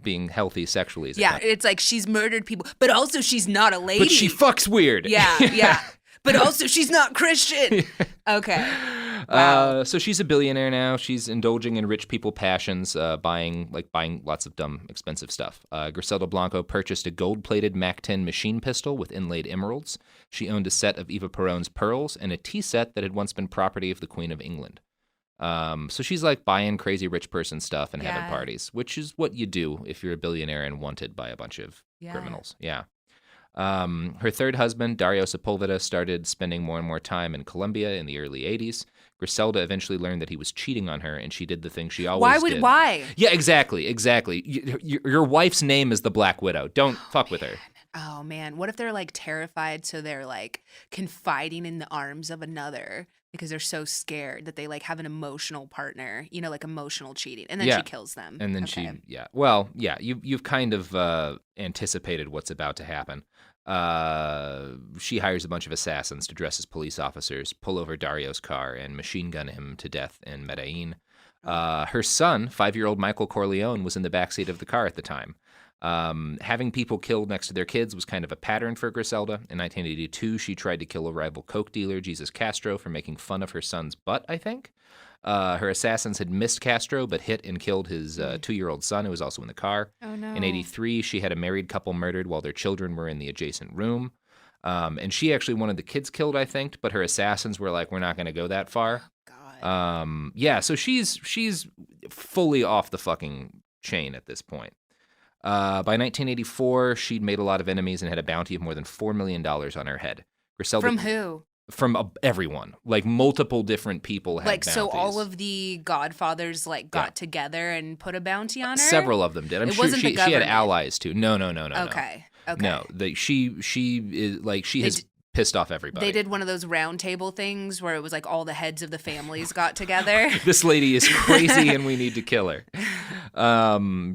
being healthy sexually. It's like she's murdered people, but also she's not a lady. But she fucks weird. Yeah. But also she's not Christian. Okay. Wow. So she's a billionaire now. She's indulging in rich people passions, buying lots of dumb, expensive stuff. Griselda Blanco purchased a gold-plated MAC-10 machine pistol with inlaid emeralds. She owned a set of Eva Perón's pearls and a tea set that had once been property of the Queen of England. So she's like buying crazy rich person stuff and having parties, which is what you do if you're a billionaire and wanted by a bunch of criminals. Yeah. Her third husband, Dario Sepulveda, started spending more and more time in Colombia in the early 80s. Griselda eventually learned that he was cheating on her, and she did the thing she always did. Why? Yeah, exactly. Your wife's name is the Black Widow. Don't fuck with her. Oh, man. What if they're, like, terrified, so they're, like, confiding in the arms of another because they're so scared that they, like, have an emotional partner, you know, like emotional cheating, and then she kills them. And then well, yeah, you've kind of anticipated what's about to happen. She hires a bunch of assassins to dress as police officers, pull over Dario's car, and machine gun him to death in Medellin. Her son, 5-year-old Michael Corleone, was in the backseat of the car at the time. Having people killed next to their kids was kind of a pattern for Griselda. In 1982, she tried to kill a rival coke dealer, Jesus Castro, for making fun of her son's butt, I think. Her assassins had missed Castro, but hit and killed his 2-year-old son, who was also in the car. Oh, no. In 83, she had a married couple murdered while their children were in the adjacent room. And she actually wanted the kids killed, I think, but her assassins were like, we're not going to go that far. God. So she's fully off the fucking chain at this point. By 1984, she'd made a lot of enemies and had a bounty of more than $4 million on her head. Griselda, from who? From everyone. Like, multiple different people had bounties. So all of the godfathers, like, got together and put a bounty on her? Several of them did. I'm sure she had allies, too. No. Okay. No, she has pissed off everybody. They did one of those round table things where it was like all the heads of the families got together. This lady is crazy and we need to kill her.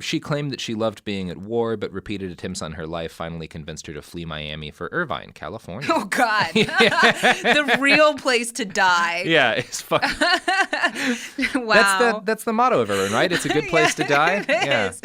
She claimed that she loved being at war, but repeated attempts on her life finally convinced her to flee Miami for Irvine, California. Oh, God. The real place to die. Yeah, it's fucking... Wow. That's the motto of Irvine, right? It's a good place to die? It is.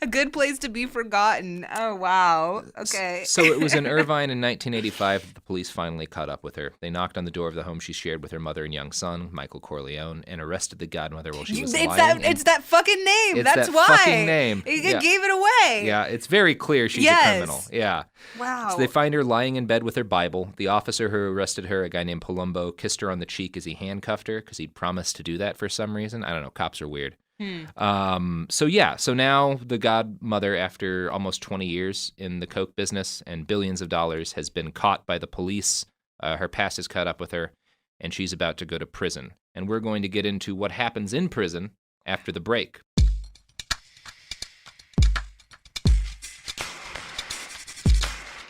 A good place to be forgotten. Oh, wow. Okay. So it was in Irvine in 1985 that the police finally caught up with her. They knocked on the door of the home she shared with her mother and young son, Michael Corleone, and arrested the godmother while she was lying. It's that fucking name. That's why. Fucking name. You gave it away. Yeah, it's very clear she's a criminal. Yeah. Wow. So they find her lying in bed with her Bible. The officer who arrested her, a guy named Palumbo, kissed her on the cheek as he handcuffed her because he'd promised to do that for some reason. I don't know. Cops are weird. So now the godmother, after almost 20 years in the coke business and billions of dollars, has been caught by the police. Her past is caught up with her, and she's about to go to prison. And we're going to get into what happens in prison after the break.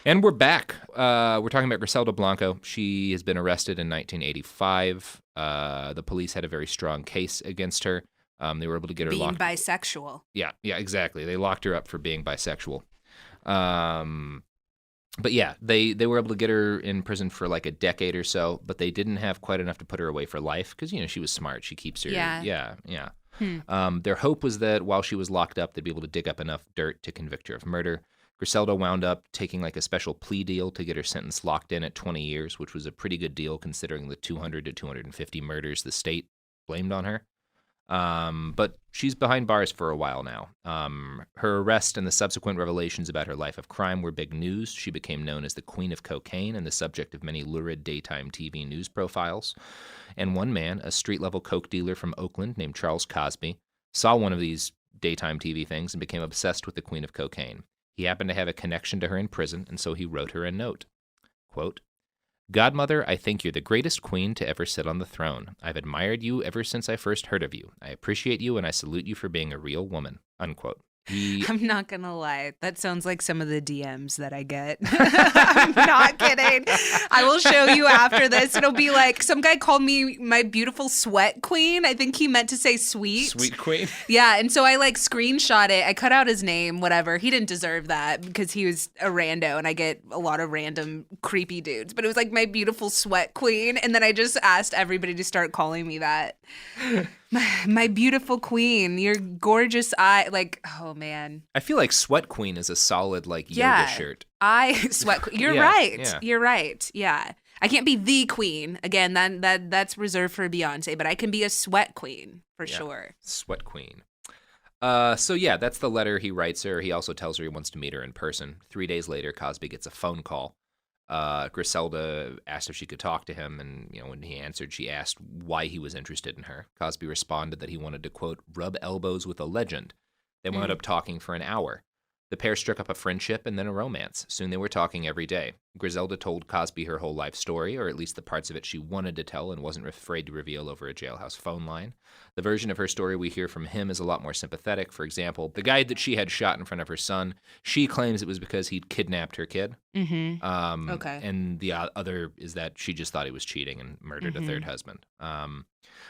And we're back. We're talking about Griselda Blanco. She has been arrested in 1985. The police had a very strong case against her. They were able to get her locked. Being bisexual. Yeah, exactly. They locked her up for being bisexual. But yeah, they were able to get her in prison for like a decade or so, but they didn't have quite enough to put her away for life because, she was smart. She keeps her. Yeah. Their hope was that while she was locked up, they'd be able to dig up enough dirt to convict her of murder. Griselda wound up taking like a special plea deal to get her sentence locked in at 20 years, which was a pretty good deal considering the 200 to 250 murders the state blamed on her. But she's behind bars for a while now. Her arrest and the subsequent revelations about her life of crime were big news. She became known as the Queen of Cocaine and the subject of many lurid daytime TV news profiles. And one man, a street-level coke dealer from Oakland named Charles Cosby, saw one of these daytime TV things and became obsessed with the Queen of Cocaine. He happened to have a connection to her in prison, and so he wrote her a note. Quote, "Godmother, I think you're the greatest queen to ever sit on the throne. I've admired you ever since I first heard of you. I appreciate you and I salute you for being a real woman." Unquote. I'm not going to lie. That sounds like some of the DMs that I get. I'm not kidding. I will show you after this. It'll be like, some guy called me my beautiful sweat queen. I think he meant to say sweet. Sweet queen? Yeah, and so I like screenshot it. I cut out his name, whatever. He didn't deserve that because he was a rando and I get a lot of random creepy dudes. But it was like my beautiful sweat queen. And then I just asked everybody to start calling me that. My beautiful queen, your gorgeous eye, like, oh man. I feel like Sweat Queen is a solid like yoga shirt. Sweat Queen. You're right. Yeah. You're right. Yeah. I can't be the queen. Again, that's reserved for Beyonce, but I can be a sweat queen for sure. Sweat Queen. So yeah, that's the letter he writes her. He also tells her he wants to meet her in person. 3 days later, Cosby gets a phone call. Griselda asked if she could talk to him, and when he answered, she asked why he was interested in her. Cosby responded that he wanted to, quote, rub elbows with a legend. They wound up talking for an hour. The pair struck up a friendship and then a romance. Soon they were talking every day. Griselda told Cosby her whole life story, or at least the parts of it she wanted to tell and wasn't afraid to reveal over a jailhouse phone line. The version of her story we hear from him is a lot more sympathetic. For example, the guy that she had shot in front of her son, she claims it was because he'd kidnapped her kid. Mm-hmm. Okay. And the other is that she just thought he was cheating and murdered a third husband.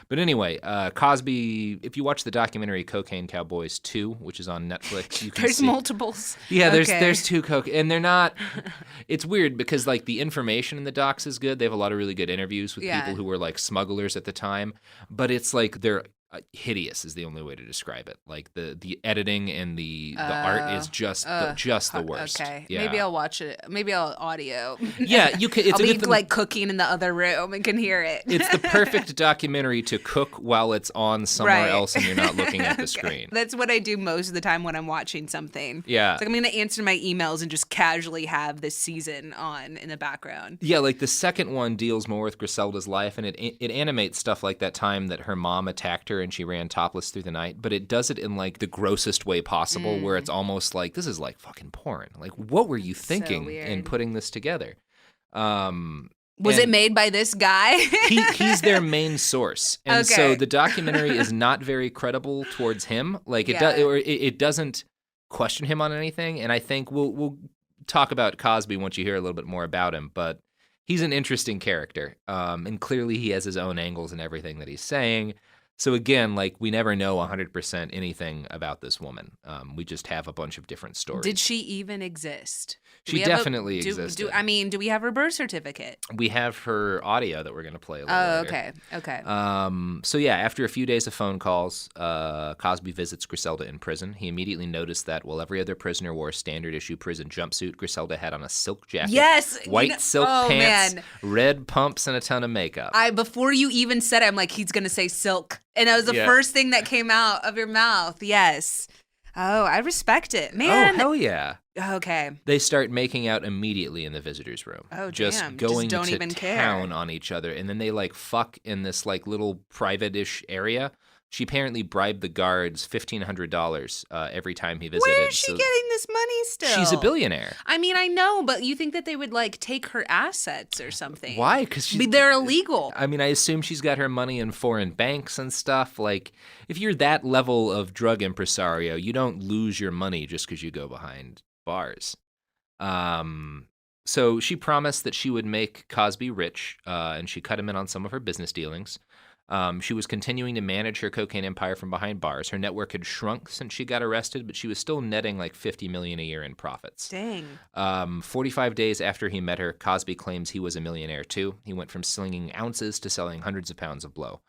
But anyway, Cosby, if you watch the documentary Cocaine Cowboys 2, which is on Netflix, you can there's see... multiples. Yeah, there's two and they're not... It's weird because, like, the information in the docs is good. They have a lot of really good interviews with people who were, like, smugglers at the time. But it's like they're... hideous is the only way to describe it. Like the editing and the art is just the worst. Okay, yeah. Maybe I'll watch it. Maybe I'll audio. Yeah, you can. I'll be like cooking in the other room and can hear it. It's the perfect documentary to cook while it's on somewhere else and you're not looking at the screen. That's what I do most of the time when I'm watching something. Yeah, it's like I'm gonna answer my emails and just casually have this season on in the background. Yeah, like the second one deals more with Griselda's life and it animates stuff like that time that her mom attacked her and she ran topless through the night, but it does it in like the grossest way possible where it's almost like this is like fucking porn. Like what were you thinking in putting this together? Was it made by this guy? He's their main source. And so the documentary is not very credible towards him. Like it doesn't question him on anything, and I think we'll talk about Cosby once you hear a little bit more about him, but he's an interesting character. And clearly he has his own angles and everything that he's saying. So again, like we never know 100% anything about this woman. We just have a bunch of different stories. Did she even exist? She definitely existed. Do we have her birth certificate? We have her audio that we're going to play a little later. Okay. So yeah, after a few days of phone calls, Cosby visits Griselda in prison. He immediately noticed that while every other prisoner wore a standard issue prison jumpsuit, Griselda had on a silk jacket, white silk pants, red pumps, and a ton of makeup. Before you even said it, I'm like, he's going to say silk. And that was the first thing that came out of your mouth. Yes. Oh, I respect it. Man. Oh, hell yeah. Okay. They start making out immediately in the visitor's room. Oh, just damn. Going don't to even town care. On each other. And then they like fuck in this like little private-ish area. She apparently bribed the guards $1,500 every time he visited. Where is she getting this money still? She's a billionaire. I mean, I know, but you think that they would like take her assets or something? Why? Because they're illegal. I mean, I assume she's got her money in foreign banks and stuff. Like, if you're that level of drug impresario, you don't lose your money just because you go behind bars. So she promised that she would make Cosby rich, and she cut him in on some of her business dealings. She was continuing to manage her cocaine empire from behind bars. Her network had shrunk since she got arrested, but she was still netting like $50 million a year in profits. Dang. 45 days after he met her, Cosby claims he was a millionaire too. He went from slinging ounces to selling hundreds of pounds of blow.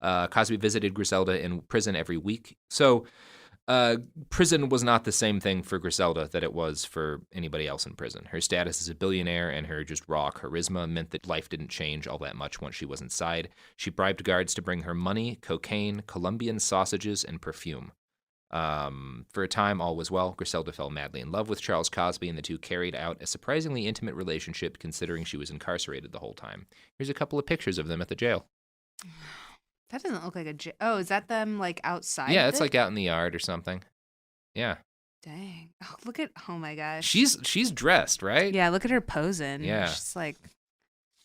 Cosby visited Griselda in prison every week. So prison was not the same thing for Griselda that it was for anybody else in prison. Her status as a billionaire and her just raw charisma meant that life didn't change all that much once she was inside. She bribed guards to bring her money, cocaine, Colombian sausages, and perfume. For a time, all was well. Griselda fell madly in love with Charles Cosby, and the two carried out a surprisingly intimate relationship considering she was incarcerated the whole time. Here's a couple of pictures of them at the jail. That doesn't look like a jail. Oh, is that them like outside? Yeah, it's like out in the yard or something. Yeah. Dang. Oh, look at, oh my gosh. She's dressed, right? Yeah, look at her posing. Yeah. She's like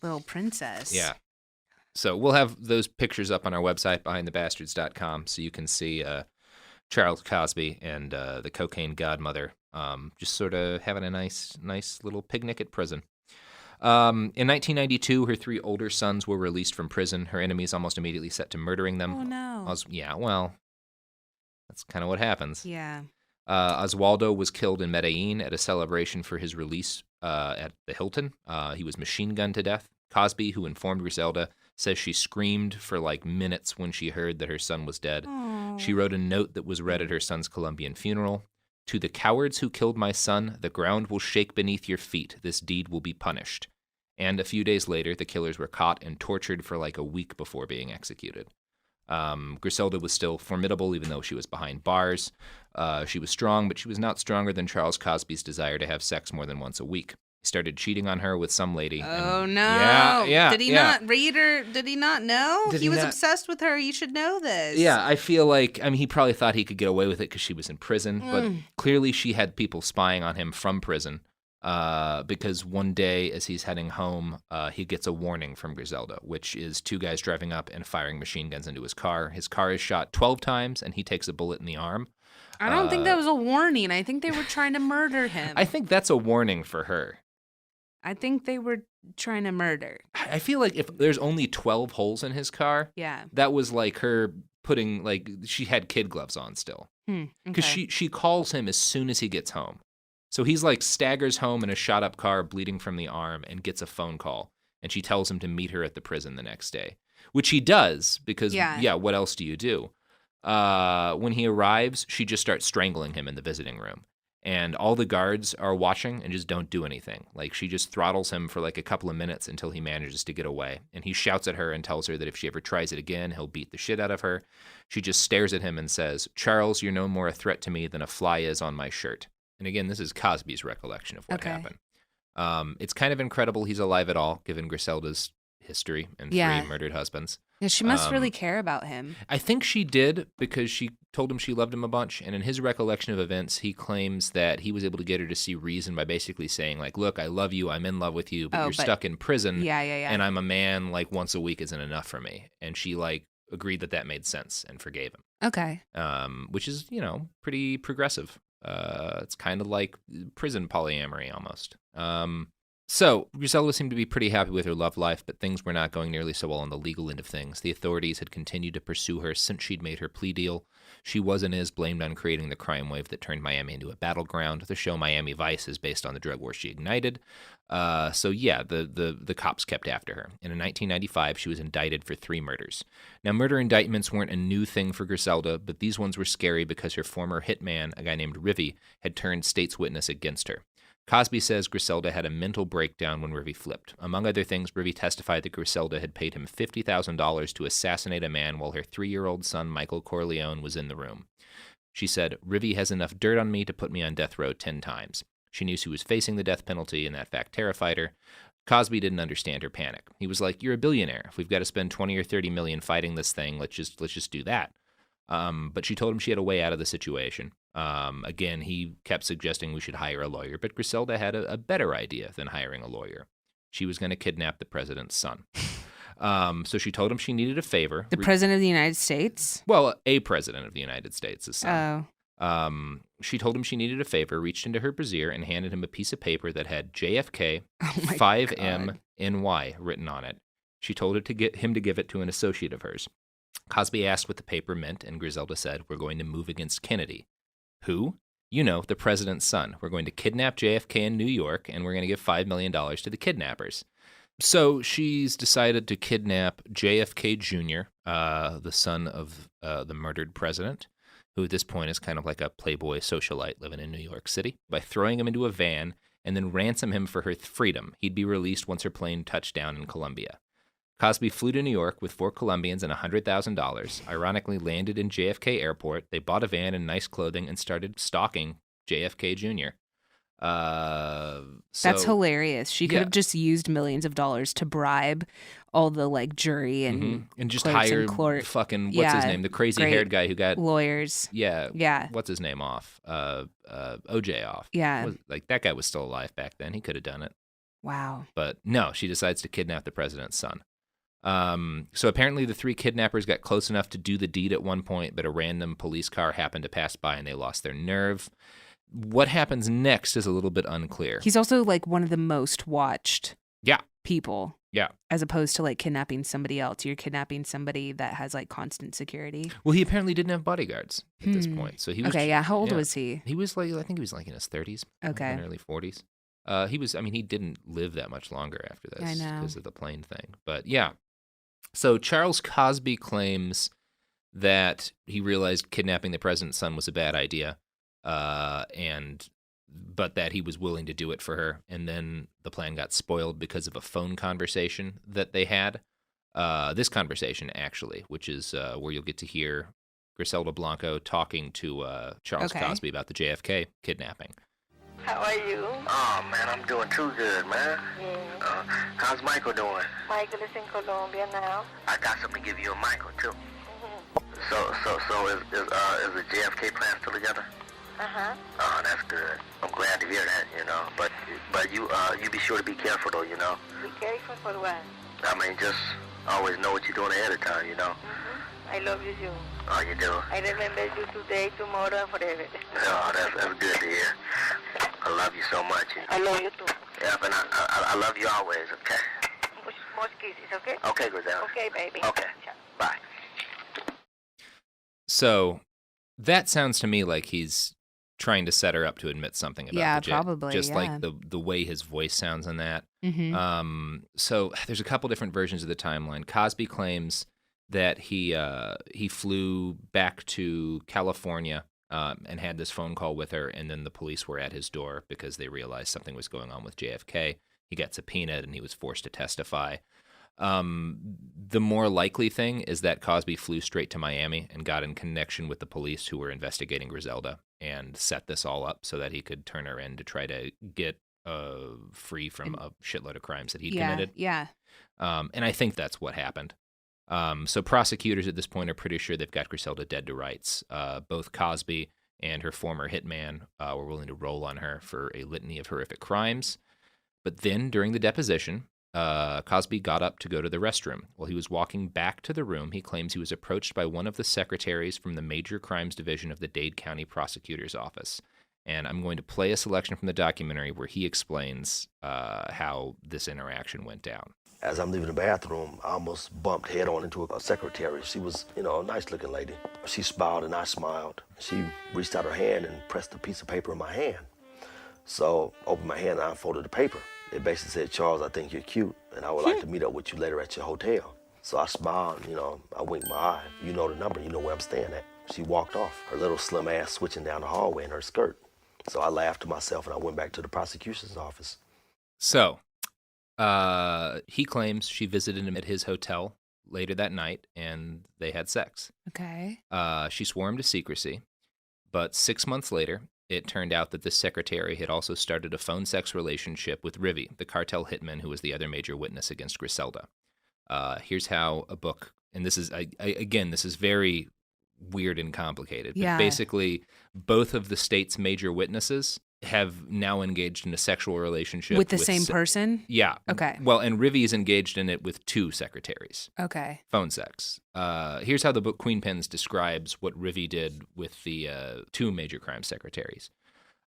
little princess. Yeah. So we'll have those pictures up on our website, behindthebastards.com, so you can see Charles Cosby and the cocaine godmother just sort of having a nice little picnic at prison. In 1992, her 3 older sons were released from prison. Her enemies almost immediately set to murdering them. Oh, no. Yeah, well, that's kind of what happens. Yeah. Oswaldo was killed in Medellin at a celebration for his release at the Hilton. He was machine gunned to death. Cosby, who informed Griselda, says she screamed for like minutes when she heard that her son was dead. Aww. She wrote a note that was read at her son's Colombian funeral. To the cowards who killed my son, the ground will shake beneath your feet. This deed will be punished. And a few days later, the killers were caught and tortured for like a week before being executed. Griselda was still formidable, even though she was behind bars. She was strong, but she was not stronger than Charles Cosby's desire to have sex more than once a week. He started cheating on her with some lady. Oh, no. Yeah. Did he not read her? Did he not know? He was obsessed with her. You should know this. Yeah, I feel like, I mean, he probably thought he could get away with it because she was in prison, but clearly she had people spying on him from prison. because one day as he's heading home, he gets a warning from Griselda, which is 2 guys driving up and firing machine guns into his car. His car is shot 12 times, and he takes a bullet in the arm. I don't think that was a warning. I think they were trying to murder him. I think that's a warning for her. I think they were trying to murder. I feel like if there's only 12 holes in his car, that was like her putting, like, she had kid gloves on still. Because she calls him as soon as he gets home. So he's like staggers home in a shot up car, bleeding from the arm, and gets a phone call. And she tells him to meet her at the prison the next day, which he does because, what else do you do? When he arrives, she just starts strangling him in the visiting room. And all the guards are watching and just don't do anything. Like, she just throttles him for like a couple of minutes until he manages to get away. And he shouts at her and tells her that if she ever tries it again, he'll beat the shit out of her. She just stares at him and says, "Charles, you're no more a threat to me than a fly is on my shirt." And again, this is Cosby's recollection of what happened. It's kind of incredible he's alive at all, given Griselda's history and 3 murdered husbands. Yeah, she must really care about him. I think she did, because she told him she loved him a bunch. And in his recollection of events, he claims that he was able to get her to see reason by basically saying, like, look, I love you, I'm in love with you, but you're stuck in prison. And I'm a man, like, once a week isn't enough for me. And she, like, agreed that meade sense and forgave him. Okay. Which is, pretty progressive. It's kind of like prison polyamory almost. So Griselda seemed to be pretty happy with her love life, but things were not going nearly so well on the legal end of things. The authorities had continued to pursue her since she'd made her plea deal. She was and is blamed on creating the crime wave that turned Miami into a battleground. The show Miami Vice is based on the drug war she ignited. The cops kept after her. And in 1995, she was indicted for 3 murders. Now, murder indictments weren't a new thing for Griselda, but these ones were scary because her former hitman, a guy named Rivy, had turned state's witness against her. Cosby says Griselda had a mental breakdown when Rivy flipped. Among other things, Rivy testified that Griselda had paid him $50,000 to assassinate a man while her 3-year-old son, Michael Corleone, was in the room. She said, "Rivy has enough dirt on me to put me on death row 10 times. She knew she was facing the death penalty, and that fact terrified her. Cosby didn't understand her panic. He was like, "You're a billionaire. If we've got to spend 20 or 30 million fighting this thing, let's just do that." But she told him she had a way out of the situation. Again, he kept suggesting we should hire a lawyer, but Griselda had a better idea than hiring a lawyer. She was going to kidnap the president's son. So she told him she needed a favor. The president of the United States? Well, a president of the United States' son. She told him she needed a favor, reached into her brassiere, and handed him a piece of paper that had JFK 5MNY written on it. She told her to get him to give it to an associate of hers. Cosby asked what the paper meant, and Griselda said, "We're going to move against Kennedy." "Who?" "You know, the president's son. We're going to kidnap JFK in New York, and we're going to give $5 million to the kidnappers." So she's decided to kidnap JFK Jr., the son of the murdered president, who at this point is kind of like a playboy socialite living in New York City, by throwing him into a van and then ransom him for her freedom. He'd be released once her plane touched down in Colombia. Cosby flew to New York with 4 Colombians and $100,000, ironically landed in JFK Airport. They bought a van and nice clothing and started stalking JFK Jr. That's hilarious. She could have just used millions of dollars to bribe all the jury and just hire fucking what's his name, the crazy haired guy who got lawyers. Yeah. What's his name off? OJ off. Yeah. That guy was still alive back then. He could have done it. Wow. But no, she decides to kidnap the president's son. So apparently the 3 kidnappers got close enough to do the deed at one point, but a random police car happened to pass by and they lost their nerve. What happens next is a little bit unclear. He's also one of the most watched people. Yeah. As opposed to kidnapping somebody else. You're kidnapping somebody that has constant security. Well, he apparently didn't have bodyguards at this point. So he was how old was he? He was I think he was in his 30s. Okay. Early 40s. He didn't live that much longer after this. I know. Because of the plane thing. But yeah. So Charles Cosby claims that he realized kidnapping the president's son was a bad idea, but that he was willing to do it for her. And then the plan got spoiled because of a phone conversation that they had. This conversation, actually, which is where you'll get to hear Griselda Blanco talking to Charles Cosby about the JFK kidnapping. How are you? Oh, man, I'm doing too good, man. Yeah. How's Michael doing? Michael is in Colombia now. I got something to give you and Michael, too. So is the JFK plan still together? Uh-huh. Oh, that's good. I'm glad to hear that, But you be sure to be careful though, you know. Be careful for what? I mean, just always know what you're doing ahead of time, you know. I love you too. Oh, you do? I remember you today, tomorrow, and forever. Oh, that's good to hear. I love you so much. I love you too. Yeah, but I love you always, okay? More kisses, okay? Okay, Griselda. Okay, baby. Okay. Bye. So that sounds to me like he's trying to set her up to admit something about the jet. Probably, just like the way his voice sounds in that. So there's a couple different versions of the timeline. Cosby claims that he flew back to California and had this phone call with her, and then the police were at his door because they realized something was going on with JFK. He got subpoenaed and he was forced to testify. The more likely thing is that Cosby flew straight to Miami and got in connection with the police who were investigating Griselda and set this all up so that he could turn her in to try to get free from a shitload of crimes that he committed. Yeah. And I think that's what happened. So prosecutors at this point are pretty sure they've got Griselda dead to rights. Both Cosby and her former hitman were willing to roll on her for a litany of horrific crimes. But then during the deposition, Cosby got up to go to the restroom. While he was walking back to the room, he claims he was approached by one of the secretaries from the Major Crimes Division of the Dade County Prosecutor's Office. And I'm going to play a selection from the documentary where he explains how this interaction went down. As I'm leaving the bathroom, I almost bumped head on into a secretary. She was, a nice-looking lady. She smiled and I smiled. She reached out her hand and pressed a piece of paper in my hand. So I opened my hand and I unfolded the paper. It basically said, "Charles, I think you're cute, and I would like to meet up with you later at your hotel." So I smiled, I winked my eye. You know the number, you know where I'm staying at. She walked off, her little slim ass switching down the hallway in her skirt. So I laughed to myself and I went back to the prosecution's office. So he claims she visited him at his hotel later that night and they had sex. Okay. She swore him to secrecy, but 6 months later, it turned out that this secretary had also started a phone sex relationship with Rivy, the cartel hitman who was the other major witness against Griselda. Here's how a book, and this is, again, this is very weird and complicated. Yeah. But basically, both of the state's major witnesses have now engaged in a sexual relationship. With the same person? Yeah. Okay. Well, and Rivy is engaged in it with two secretaries. Okay. Phone sex. Here's how the book Queen Pens describes what Rivy did with the two major crime secretaries.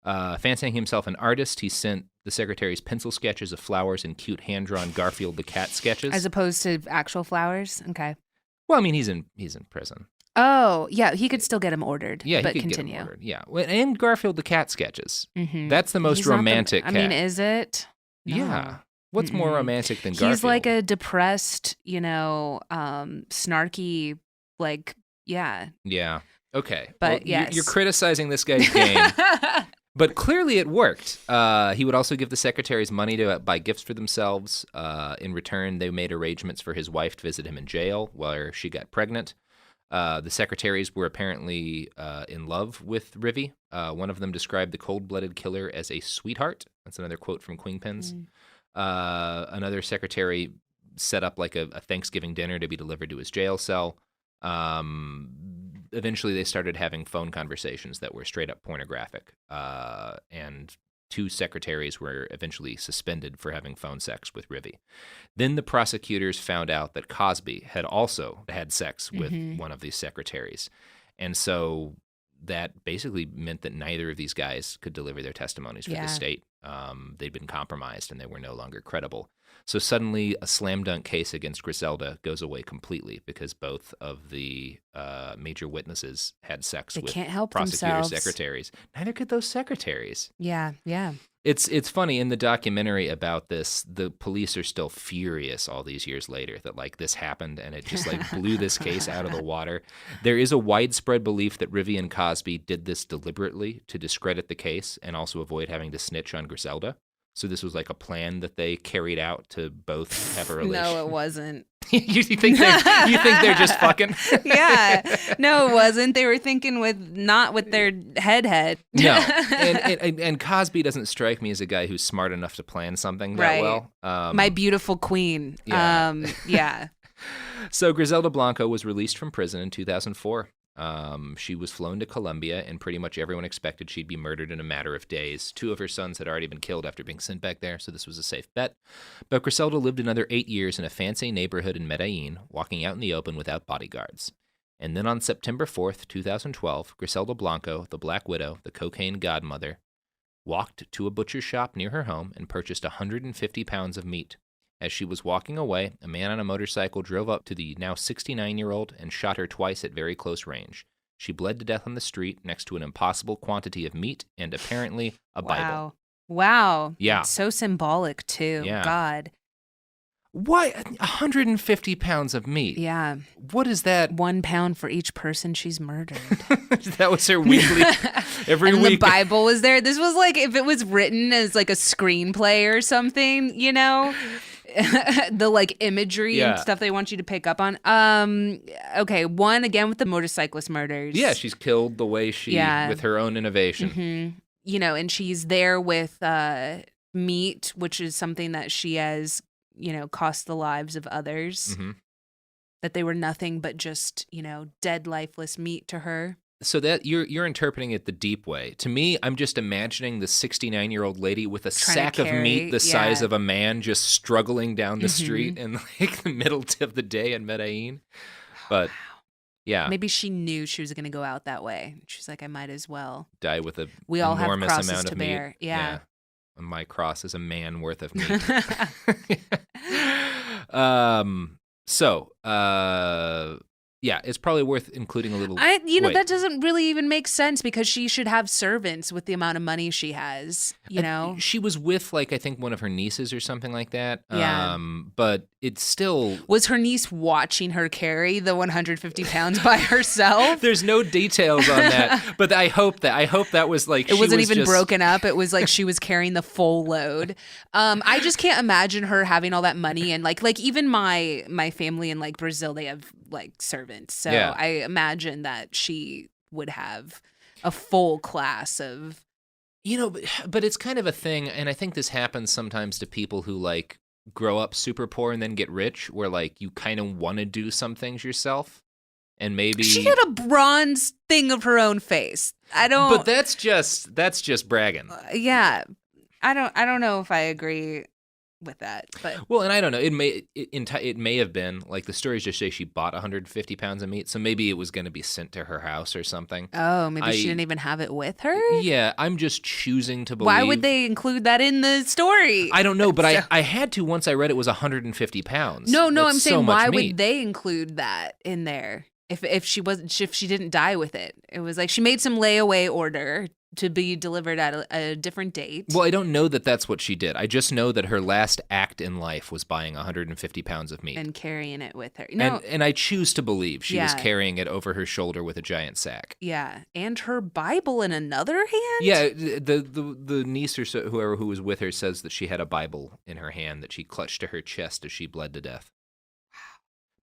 Fancying himself an artist, he sent the secretaries pencil sketches of flowers and cute hand-drawn Garfield the cat sketches. As opposed to actual flowers? Okay. Well, I mean, he's in prison. Oh, yeah, he could still get them ordered. Yeah, he but could continue. get them ordered. Yeah, and Garfield the cat sketes. Mm-hmm. That's the most romantic cat. I mean, is it? No. Yeah. What's more romantic than Garfield? He's like a depressed, snarky, yeah. Yeah. Okay. But well, yes. You're criticizing this guy's game. But clearly it worked. He would also give the secretaries money to buy gifts for themselves. In return, they made arrangements for his wife to visit him in jail where she got pregnant. The secretaries were apparently in love with Rivy. One of them described the cold-blooded killer as a sweetheart. That's another quote from Queen Pens. Another secretary set up like a Thanksgiving dinner to be delivered to his jail cell. Eventually, they started having phone conversations that were straight up pornographic. And two secretaries were eventually suspended for having phone sex with Rivy. Then the prosecutors found out that Cosby had also had sex with one of these secretaries. And so that basically meant that neither of these guys could deliver their testimonies for the state. They'd been compromised and they were no longer credible. So suddenly a slam dunk case against Griselda goes away completely because both of the major witnesses had sex with prosecutor secretaries. Neither could those secretaries. Yeah. It's funny, in the documentary about this, the police are still furious all these years later that this happened and it just blew this case out of the water. There is a widespread belief that Rivy and Cosby did this deliberately to discredit the case and also avoid having to snitch on Griselda. So this was a plan that they carried out to both have a relation. No, it wasn't. you think they're just fucking? Yeah. No, it wasn't. They were thinking not with their head. No. And Cosby doesn't strike me as a guy who's smart enough to plan something that well. My beautiful queen. Yeah. Yeah. So Griselda Blanco was released from prison in 2004. She was flown to Colombia, and pretty much everyone expected she'd be murdered in a matter of days. 2 of her sons had already been killed after being sent back there, so this was a safe bet. But Griselda lived another 8 years in a fancy neighborhood in Medellin, walking out in the open without bodyguards. And then on September 4th, 2012, Griselda Blanco, the Black Widow, the cocaine godmother, walked to a butcher's shop near her home and purchased 150 pounds of meat. As she was walking away, a man on a motorcycle drove up to the now 69-year-old and shot her twice at very close range. She bled to death on the street next to an impossible quantity of meat and apparently a Bible. Wow. Yeah. It's so symbolic, too. Yeah. God. Why 150 pounds of meat? Yeah. What is that? 1 pound for each person she's murdered. That was her weekly. Every and week. The Bible was there. This was like if it was written as like a screenplay or something, you know? The like imagery and stuff they want you to pick up on. Okay, one again with the motorcyclist murders. Yeah, she's killed the way she with her own innovation. Mm-hmm. You know, and she's there with meat, which is something that she has, you know, cost the lives of others. Mm-hmm. That they were nothing but just, you know, dead, lifeless meat to her. So that you're interpreting it the deep way. To me, I'm just imagining the 69-year-old lady with a sack of meat the size of a man just struggling down the street in like the middle of the day in Medellin. But yeah. Maybe she knew she was going to go out that way. She's like, I might as well. Die with a we all enormous have crosses amount to of bear. meat. Yeah. My cross is a man worth of meat. Yeah, it's probably worth including a little. That doesn't really even make sense because she should have servants with the amount of money she has. You know, she was with like I think one of her nieces or something like that. Yeah. But it's still was her niece watching her carry the 150 pounds by herself. There's no details on that, but I hope that was like it wasn't even broken up. It was like she was carrying the full load. I just can't imagine her having all that money and like even my family in like Brazil, they have like servants. So I imagine that she would have a full class of, you know, but it's kind of a thing. And I think this happens sometimes to people who like grow up super poor and then get rich where like you kind of want to do some things yourself. And maybe she had a bronze thing of her own face. But that's just bragging. Yeah. I don't know if I agree with that, but well, and I don't know. It may have been like the stories just say she bought 150 pounds of meat, so maybe it was going to be sent to her house or something. Oh, maybe she didn't even have it with her. Yeah, I'm just choosing to believe. Why would they include that in the story? I don't know, but I had to once I read it was 150 pounds. No, That's I'm saying why meat. would they include that in there if she didn't die with it? It was like she made some layaway order to be delivered at a different date. Well, I don't know that that's what she did. I just know that her last act in life was buying 150 pounds of meat. And carrying it with her. No, and I choose to believe she was carrying it over her shoulder with a giant sack. Yeah, and her Bible in another hand? Yeah, the niece or whoever who was with her says that she had a Bible in her hand that she clutched to her chest as she bled to death.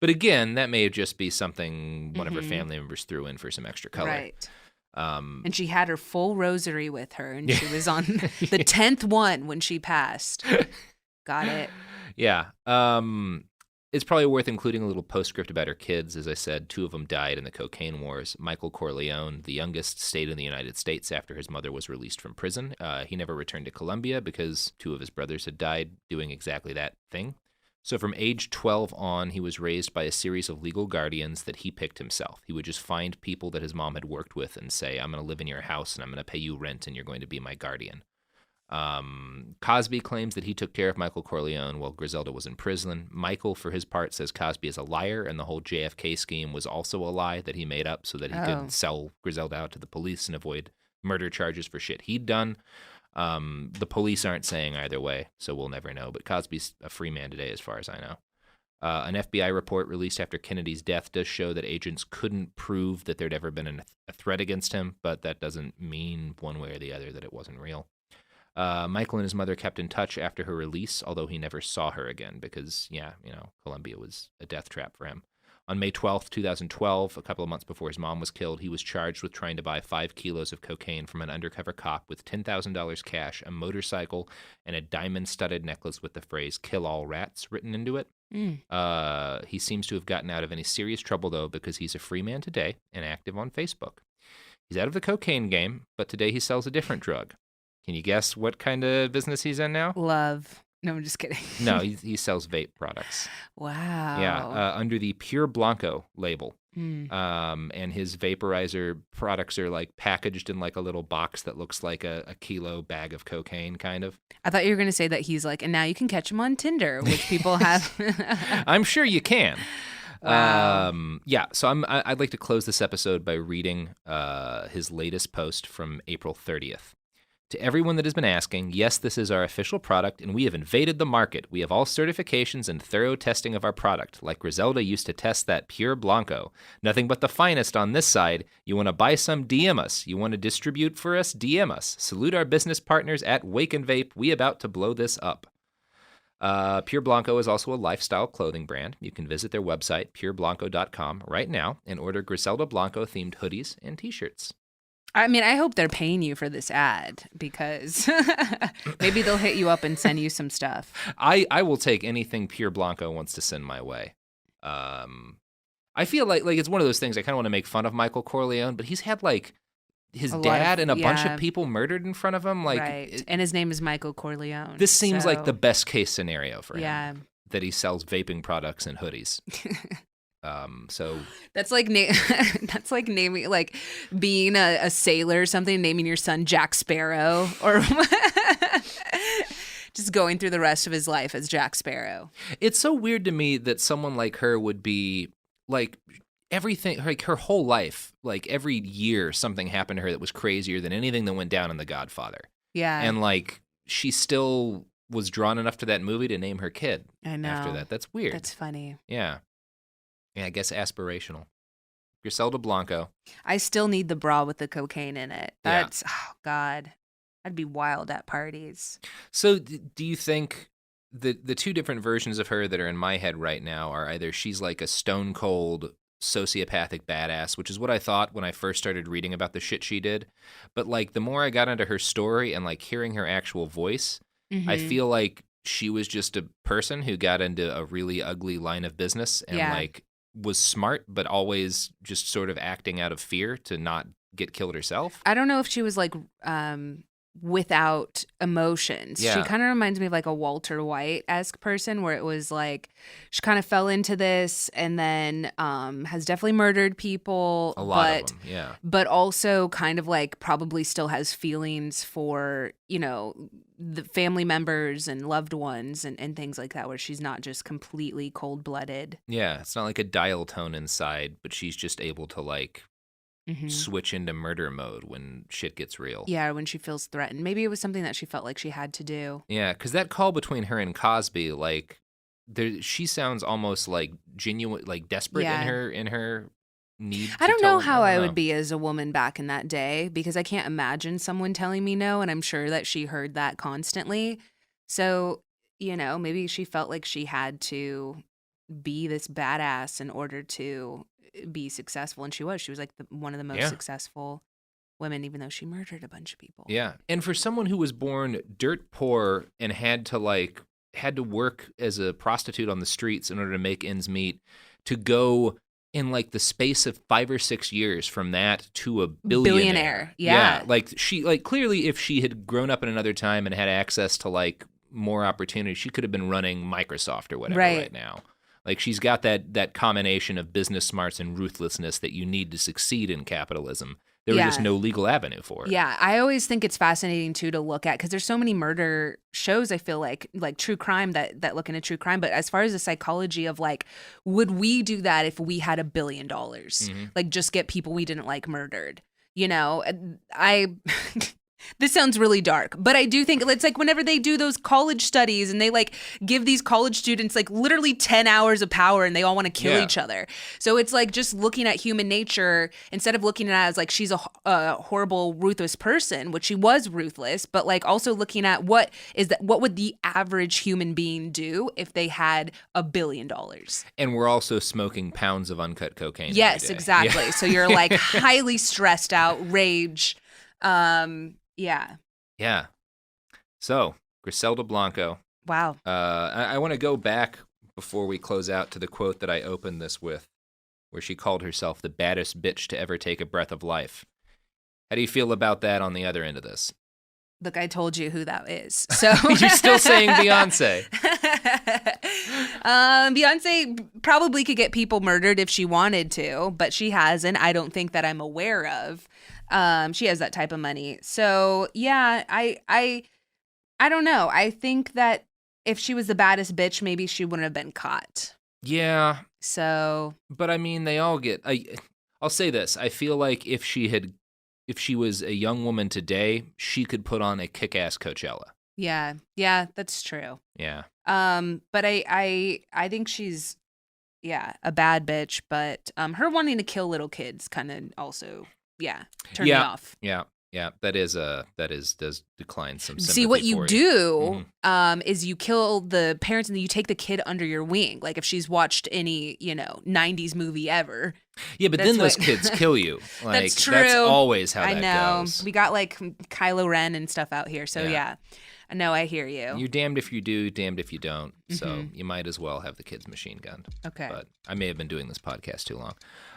But again, that may just be something one of her family members threw in for some extra color. Right. And she had her full rosary with her, and she was on the 10th one when she passed. Got it. Yeah. It's probably worth including a little postscript about her kids. As I said, 2 of them died in the cocaine wars. Michael Corleone, the youngest, stayed in the United States after his mother was released from prison. He never returned to Colombia because 2 of his brothers had died doing exactly that thing. So from age 12 on, he was raised by a series of legal guardians that he picked himself. He would just find people that his mom had worked with and say, I'm going to live in your house and I'm going to pay you rent and you're going to be my guardian. Cosby claims that he took care of Michael Corleone while Griselda was in prison. Michael, for his part, says Cosby is a liar and the whole JFK scheme was also a lie that he made up so that he could sell Griselda out to the police and avoid murder charges for shit he'd done. The police aren't saying either way, so we'll never know. But Cosby's a free man today, as far as I know. An FBI report released after Kennedy's death does show that agents couldn't prove that there'd ever been a threat against him, but that doesn't mean one way or the other that it wasn't real. Michael and his mother kept in touch after her release, although he never saw her again because, Colombia was a death trap for him. On May 12th, 2012, a couple of months before his mom was killed, he was charged with trying to buy 5 kilos of cocaine from an undercover cop with $10,000 cash, a motorcycle, and a diamond-studded necklace with the phrase "Kill all rats" written into it. He seems to have gotten out of any serious trouble, though, because he's a free man today and active on Facebook. He's out of the cocaine game, but today he sells a different drug. Can you guess what kind of business he's in now? Love. No, I'm just kidding. No, he sells vape products. Wow. Yeah, under the Pure Blanco label. And his vaporizer products are like packaged in like a little box that looks like a kilo bag of cocaine, kind of. I thought you were going to say that he's like, and now you can catch him on Tinder, which people have. I'm sure you can. Wow. So I'd like to close this episode by reading his latest post from April 30th. To everyone that has been asking, yes, this is our official product, and we have invaded the market. We have all certifications and thorough testing of our product, like Griselda used to test that Pure Blanco. Nothing but the finest on this side. You want to buy some, DM us. You want to distribute for us, DM us. Salute our business partners at Wake and Vape. We about to blow this up. Pure Blanco is also a lifestyle clothing brand. You can visit their website, pureblanco.com, right now and order Griselda Blanco-themed hoodies and T-shirts. I mean, I hope they're paying you for this ad because maybe they'll hit you up and send you some stuff. I will take anything Pure Blanco wants to send my way. I feel like it's one of those things. I kind of want to make fun of Michael Corleone, but he's had like his dad and a bunch of people murdered in front of him. Like, right. And his name is Michael Corleone. This seems like the best case scenario for him. Yeah. That he sells vaping products and hoodies. So that's like that's like naming, like being a sailor or something, naming your son Jack Sparrow, or just going through the rest of his life as Jack Sparrow. It's so weird to me that someone like her would be like everything, like her whole life, like every year something happened to her that was crazier than anything that went down in The Godfather. Yeah. And like she still was drawn enough to that movie to name her kid. I know. After that. That's weird. That's funny. Yeah. Yeah, I guess aspirational. Griselda Blanco. I still need the bra with the cocaine in it. That's, oh, God. I'd be wild at parties. So do you think the two different versions of her that are in my head right now are either she's like a stone cold sociopathic badass, which is what I thought when I first started reading about the shit she did. But like the more I got into her story and like hearing her actual voice, I feel like she was just a person who got into a really ugly line of business and like was smart, but always just sort of acting out of fear to not get killed herself. I don't know if she was like without emotions. Yeah. She kind of reminds me of like a Walter White-esque person where it was like she kind of fell into this and then has definitely murdered people. A lot of them, yeah. But also kind of like probably still has feelings for, you know, the family members and loved ones and things like that, where she's not just completely cold-blooded. Yeah, it's not like a dial tone inside, but she's just able to like switch into murder mode when shit gets real. Yeah, when she feels threatened. Maybe it was something that she felt like she had to do. Yeah, because that call between her and Cosby, like, she sounds almost like genuine, like desperate in her need. I don't know how I would be as a woman back in that day, because I can't imagine someone telling me no, and I'm sure that she heard that constantly. So, you know, maybe she felt like she had to be this badass in order to be successful, and she was like one of the most successful women, even though she murdered a bunch of people. Yeah. And for someone who was born dirt poor and had to work as a prostitute on the streets in order to make ends meet, to go in like the space of 5 or 6 years from that to a billionaire. Yeah. Like she, like clearly if she had grown up in another time and had access to like more opportunity, she could have been running Microsoft or whatever right now. Like she's got that combination of business smarts and ruthlessness that you need to succeed in capitalism. There was just no legal avenue for it. Yeah, I always think it's fascinating too to look at, because there's so many murder shows, I feel like true crime that look into true crime. But as far as the psychology of like, would we do that if we had $1 billion? Like just get people we didn't like murdered. You know, this sounds really dark, but I do think it's like whenever they do those college studies and they like give these college students like literally 10 hours of power and they all want to kill each other. So it's like just looking at human nature instead of looking at it as like she's a horrible, ruthless person, which she was ruthless, but like also looking at what would the average human being do if they had $1 billion? And we're also smoking pounds of uncut cocaine. Yes, exactly. Yeah. So you're like highly stressed out, rage. Yeah. So, Griselda Blanco. Wow. I want to go back before we close out to the quote that I opened this with, where she called herself the baddest bitch to ever take a breath of life. How do you feel about that on the other end of this? Look, I told you who that is. So you're still saying Beyonce. Beyonce probably could get people murdered if she wanted to, but she hasn't. I don't think that I'm aware of. She has that type of money. So yeah, I don't know. I think that if she was the baddest bitch, maybe she wouldn't have been caught. Yeah. So. But I mean, they all get. I'll say this. I feel like if she was a young woman today, she could put on a kick-ass Coachella. Yeah, that's true. Yeah. But I think she's, a bad bitch. But her wanting to kill little kids kind of also, turn me off. Yeah. That does decline some sympathy. See, what you do Mm-hmm. is you kill the parents and then you take the kid under your wing. Like if she's watched any, 90s movie ever. Yeah, but then those kids kill you. Like, that's true. That's always how that goes. I know. We got like Kylo Ren and stuff out here. So yeah. No, I hear you. You're damned if you do, damned if you don't. So you might as well have the kids machine gunned. Okay. But I may have been doing this podcast too long.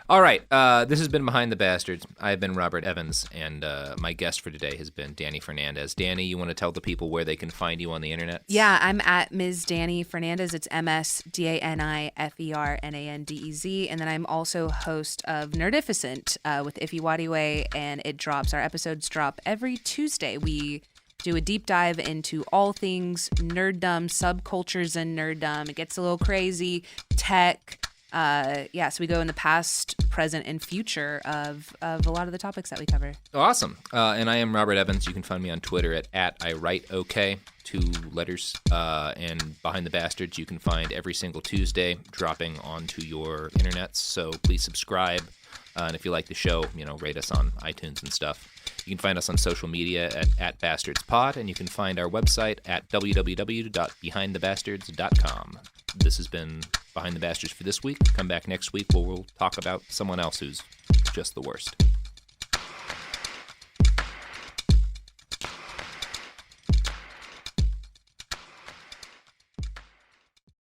All right. This has been Behind the Bastards. I've been Robert Evans, and my guest for today has been Dani Fernandez. Dani, you want to tell the people where they can find you on the internet? Yeah, I'm at Ms. Dani Fernandez. It's MSDaniFernandez. And then I'm also host of Nerdificent with Iffy Wadiwe, and it drops. Our episodes drop every Tuesday. We do a deep dive into all things nerddom, subcultures and nerddom. It gets a little crazy, tech. So we go in the past, present, and future of a lot of the topics that we cover. Awesome. And I am Robert Evans. You can find me on Twitter at IWriteOK, 2 letters. And Behind the Bastards, you can find every single Tuesday dropping onto your internets. So please subscribe. And if you like the show, rate us on iTunes and stuff. You can find us on social media at BastardsPod, and you can find our website at www.behindthebastards.com. This has been Behind the Bastards for this week. Come back next week where we'll talk about someone else who's just the worst.